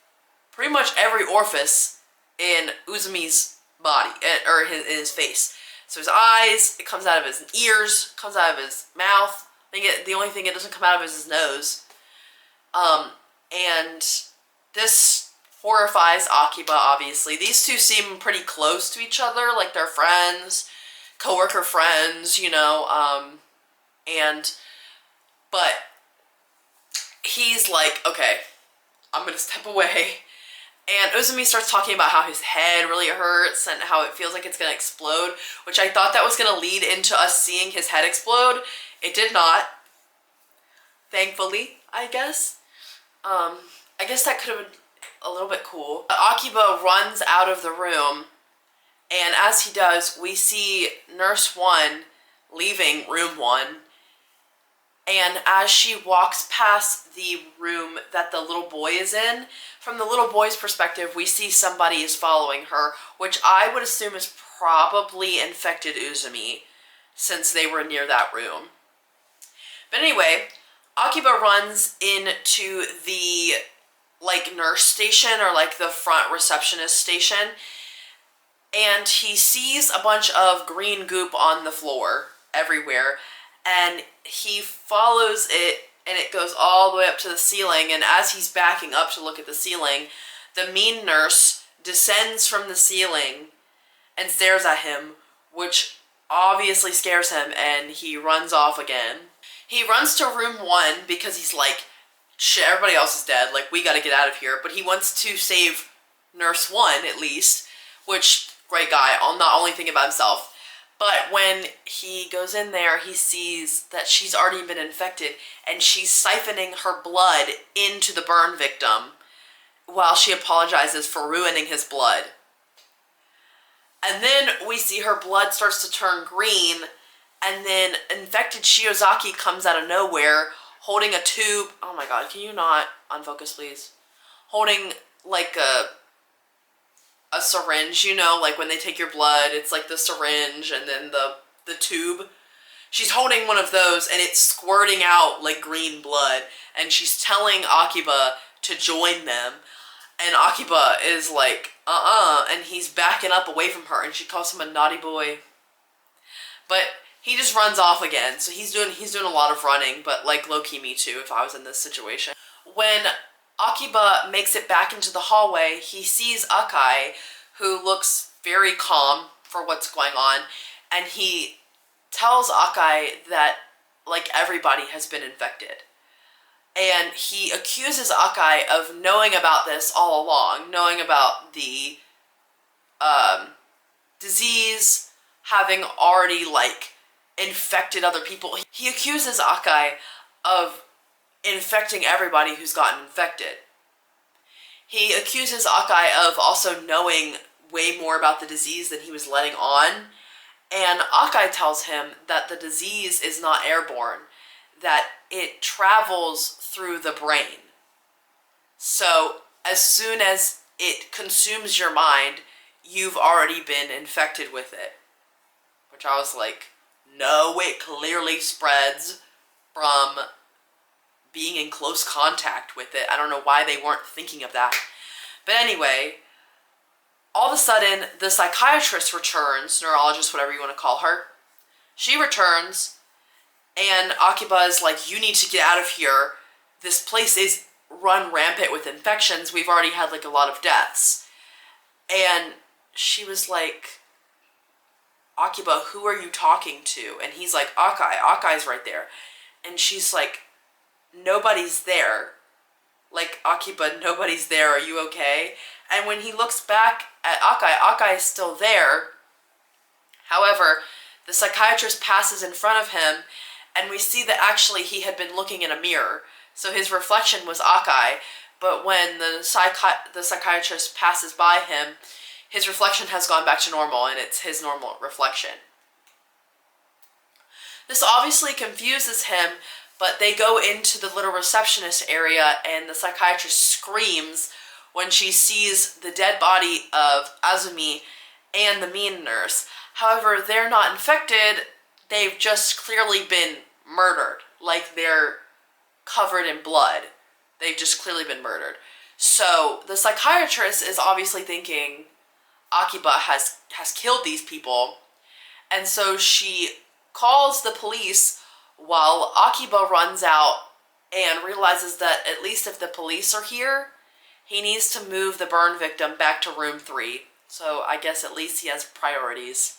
[SPEAKER 1] pretty much every orifice in Uzumi's body, or in his face. So his eyes, it comes out of his ears, comes out of his mouth. I think the only thing it doesn't come out of is his nose. And this horrifies Akiba, obviously. These two seem pretty close to each other, like they're friends, coworker friends, you know, but he's like, okay, I'm gonna step away. And Uzumi starts talking about how his head really hurts and how it feels like it's gonna explode, which I thought that was gonna lead into us seeing his head explode. It did not. Thankfully, I guess. I guess that could have been a little bit cool. Akiba runs out of the room, and as he does, we see Nurse 1 leaving room 1, and as she walks past the room that the little boy is in, from the little boy's perspective, we see somebody is following her, which I would assume is probably infected Uzumi, since they were near that room. But anyway, Akiba runs into the nurse station, or the front receptionist station, and he sees a bunch of green goop on the floor everywhere, and he follows it, and it goes all the way up to the ceiling, and as he's backing up to look at the ceiling, the mean nurse descends from the ceiling and stares at him, which obviously scares him, and he runs off again. He runs to room 1 because he's like, shit, everybody else is dead, we gotta get out of here, but he wants to save Nurse 1 at least, which, great guy, not only thinking about himself. But when he goes in there, he sees that she's already been infected, and she's siphoning her blood into the burn victim while she apologizes for ruining his blood. And then we see her blood starts to turn green, and then infected Shiozaki comes out of nowhere holding a tube. Oh my god, can you not unfocus, please? Holding a syringe, when they take your blood, it's the syringe and then the tube. She's holding one of those, and it's squirting out green blood, and she's telling Akiba to join them, and Akiba is and he's backing up away from her, and she calls him a naughty boy. But he just runs off again, so he's doing a lot of running, but low-key me too if I was in this situation. When Akiba makes it back into the hallway, he sees Akai, who looks very calm for what's going on, and he tells Akai that everybody has been infected. And he accuses Akai of knowing about this all along, knowing about the disease, having already infected other people. He accuses Akai of infecting everybody who's gotten infected. He accuses Akai of also knowing way more about the disease than he was letting on, and Akai tells him that the disease is not airborne, that it travels through the brain. So as soon as it consumes your mind, you've already been infected with it. Which I was like, no, it clearly spreads from being in close contact with it. I don't know why they weren't thinking of that. But anyway, all of a sudden, the psychiatrist returns, neurologist, whatever you want to call her. She returns, and Akiba is like, you need to get out of here. This place is run rampant with infections. We've already had a lot of deaths. And she was like, Akiba, who are you talking to? And he's like, Akai's right there. And she's like, nobody's there. Akiba, nobody's there. Are you okay? And when he looks back at Akai is still there. However, the psychiatrist passes in front of him, and we see that actually he had been looking in a mirror. So his reflection was Akai, but when the psychiatrist passes by him, his reflection has gone back to normal, and it's his normal reflection. This obviously confuses him, but they go into the little receptionist area, and the psychiatrist screams when she sees the dead body of Azumi and the mean nurse. However, they're not infected, they've just clearly been murdered. They're covered in blood. They've just clearly been murdered. So the psychiatrist is obviously thinking Akiba has killed these people, and so she calls the police while Akiba runs out and realizes that at least if the police are here, he needs to move the burn victim back to room 3. So I guess at least he has priorities.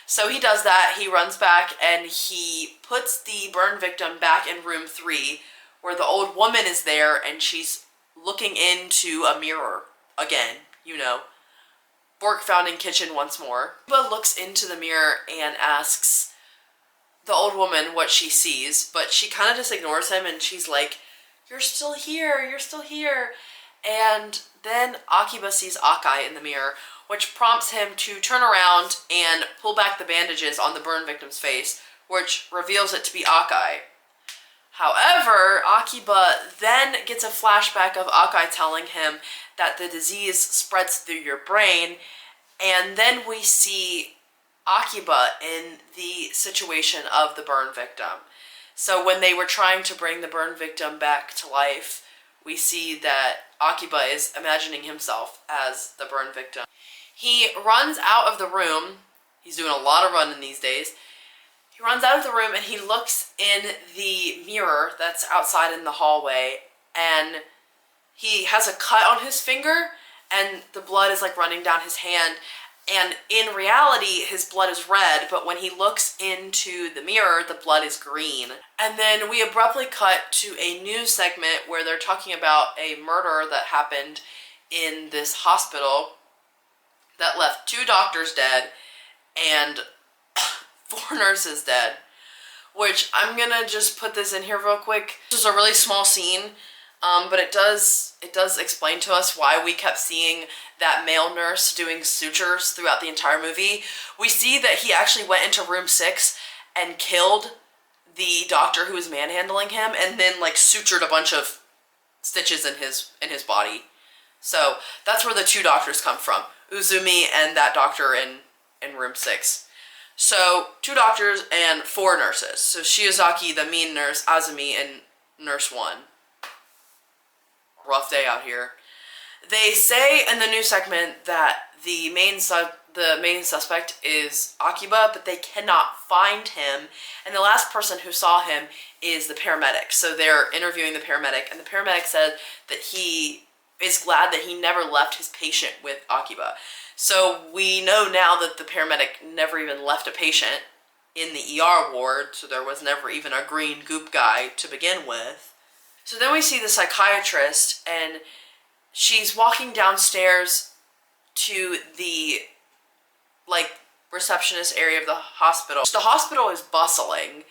[SPEAKER 1] So he does that, he runs back, and he puts the burn victim back in room 3, where the old woman is there, and she's looking into a mirror again, Bork found in kitchen once more. Akiba looks into the mirror and asks, the old woman what she sees, but she kind of just ignores him, and she's like, "You're still here, you're still here." And then Akiba sees Akai in the mirror, which prompts him to turn around and pull back the bandages on the burn victim's face, which reveals it to be Akai. However, Akiba then gets a flashback of Akai telling him that the disease spreads through your brain, and then we see Akiba in the situation of the burn victim. So when they were trying to bring the burn victim back to life, we see that Akiba is imagining himself as the burn victim. He runs out of the room. He's doing a lot of running these days. He runs out of the room and he looks in the mirror that's outside in the hallway, and he has a cut on his finger and the blood is like running down his hand, and in reality his blood is red, but when he looks into the mirror the blood is green. And then we abruptly cut to a news segment where they're talking about a murder that happened in this hospital that left 2 doctors dead and 4 nurses dead, which I'm gonna just put this in here real quick. This is a really small scene, but it does explain to us why we kept seeing that male nurse doing sutures throughout the entire movie. We see that he actually went into room 6 and killed the doctor who was manhandling him, and then like sutured a bunch of stitches in his body. So that's where the 2 doctors come from, Uzumi and that doctor in room 6. So 2 doctors and 4 nurses. So Shiozaki, the mean nurse, Azumi, and nurse 1. Rough day out here. They say in the news segment that the main suspect is Akiba, but they cannot find him, and the last person who saw him is the paramedic. So they're interviewing the paramedic, and the paramedic said that he is glad that he never left his patient with Akiba. So we know now that the paramedic never even left a patient in the ER ward, so there was never even a green goop guy to begin with. So then we see the psychiatrist, and she's walking downstairs to the receptionist area of the hospital. The hospital is bustling,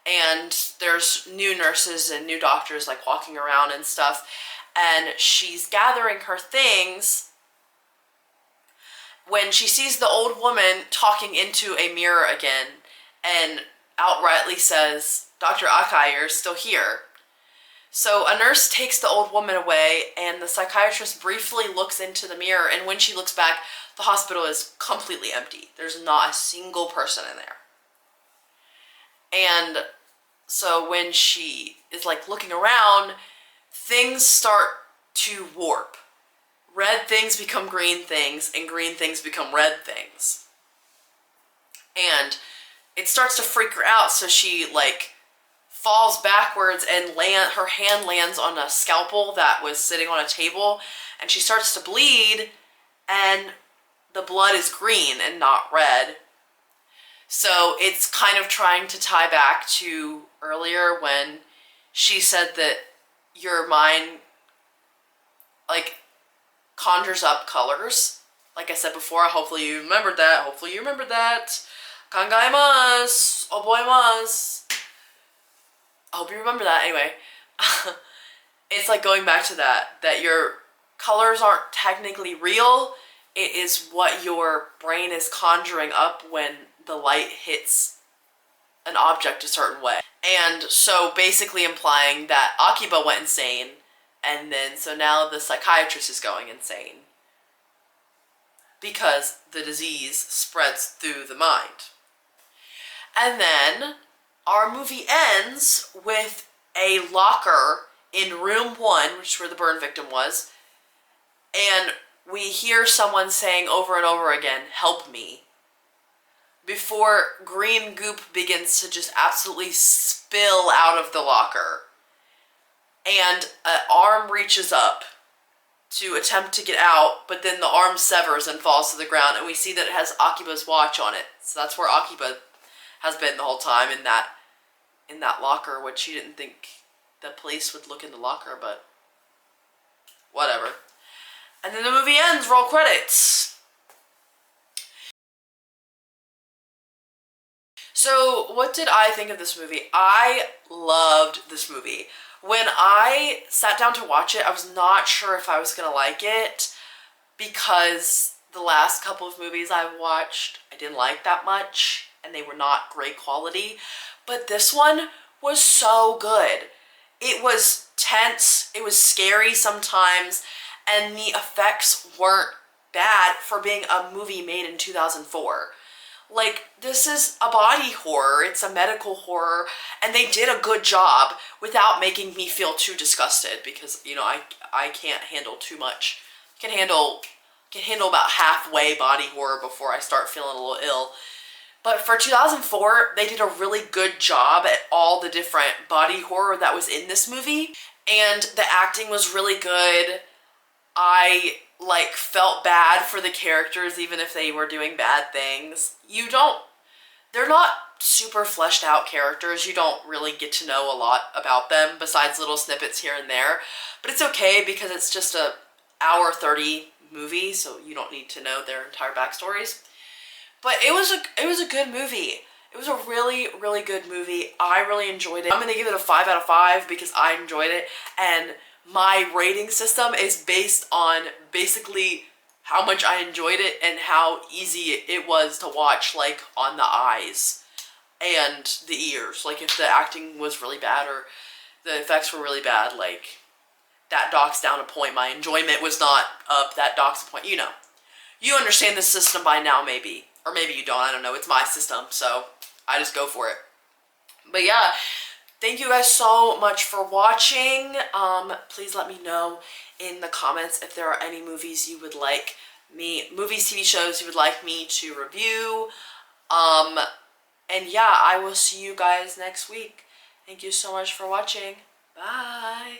[SPEAKER 1] and there's new nurses and new doctors walking around and stuff, and she's gathering her things when she sees the old woman talking into a mirror again and outrightly says, "Dr. Akai, you're still here." So a nurse takes the old woman away, and the psychiatrist briefly looks into the mirror, and when she looks back, the hospital is completely empty. There's not a single person in there. And so when she is looking around, things start to warp. Red things become green things, and green things become red things. And it starts to freak her out, so she falls backwards, and her hand lands on a scalpel that was sitting on a table, and she starts to bleed, and the blood is green and not red. So it's kind of trying to tie back to earlier when she said that your mind conjures up colors. Like I said before, hopefully you remembered that. Kangaimasu, oboimasu. I hope you remember that. Anyway, it's going back to that your colors aren't technically real. It is what your brain is conjuring up when the light hits an object a certain way. And so basically implying that Akiba went insane, and then so now the psychiatrist is going insane because the disease spreads through the mind. And then our movie ends with a locker in room 1, which is where the burn victim was, and we hear someone saying over and over again, "Help me," before green goop begins to just absolutely spill out of the locker. And an arm reaches up to attempt to get out, but then the arm severs and falls to the ground, and we see that it has Akiba's watch on it. So that's where Akiba has been the whole time, in that locker, which she didn't think the police would look in the locker, but whatever. And then the movie ends, roll credits. So, what did I think of this movie? I loved this movie. When I sat down to watch it, I was not sure if I was gonna like it because the last couple of movies I watched, I didn't like that much and they were not great quality. But this one was so good. It was tense, it was scary sometimes, and the effects weren't bad for being a movie made in 2004. Like, this is a body horror, it's a medical horror, and they did a good job without making me feel too disgusted because, you know, I can't handle too much. Can handle about halfway body horror before I start feeling a little ill. But for 2004, they did a really good job at all the different body horror that was in this movie, and the acting was really good. I like felt bad for the characters even if they were doing bad things. They're not super fleshed out characters. You don't really get to know a lot about them besides little snippets here and there. But it's okay because it's just a hour 30 movie, so you don't need to know their entire backstories. But it was a good movie. It was a really, really good movie. I really enjoyed it. I'm gonna give it a 5 out of 5 because I enjoyed it, and my rating system is based on basically how much I enjoyed it and how easy it was to watch, like on the eyes and the ears. Like if the acting was really bad or the effects were really bad, like that docks down a point. My enjoyment was not up, that docks a point. You know. You understand the system by now, maybe. Or maybe you don't, I don't know. It's my system, so I just go for it. But yeah, thank you guys so much for watching. Please let me know in the comments if there are any movies you would like movies, TV shows you would like me to review. And yeah, I will see you guys next week. Thank you so much for watching. Bye.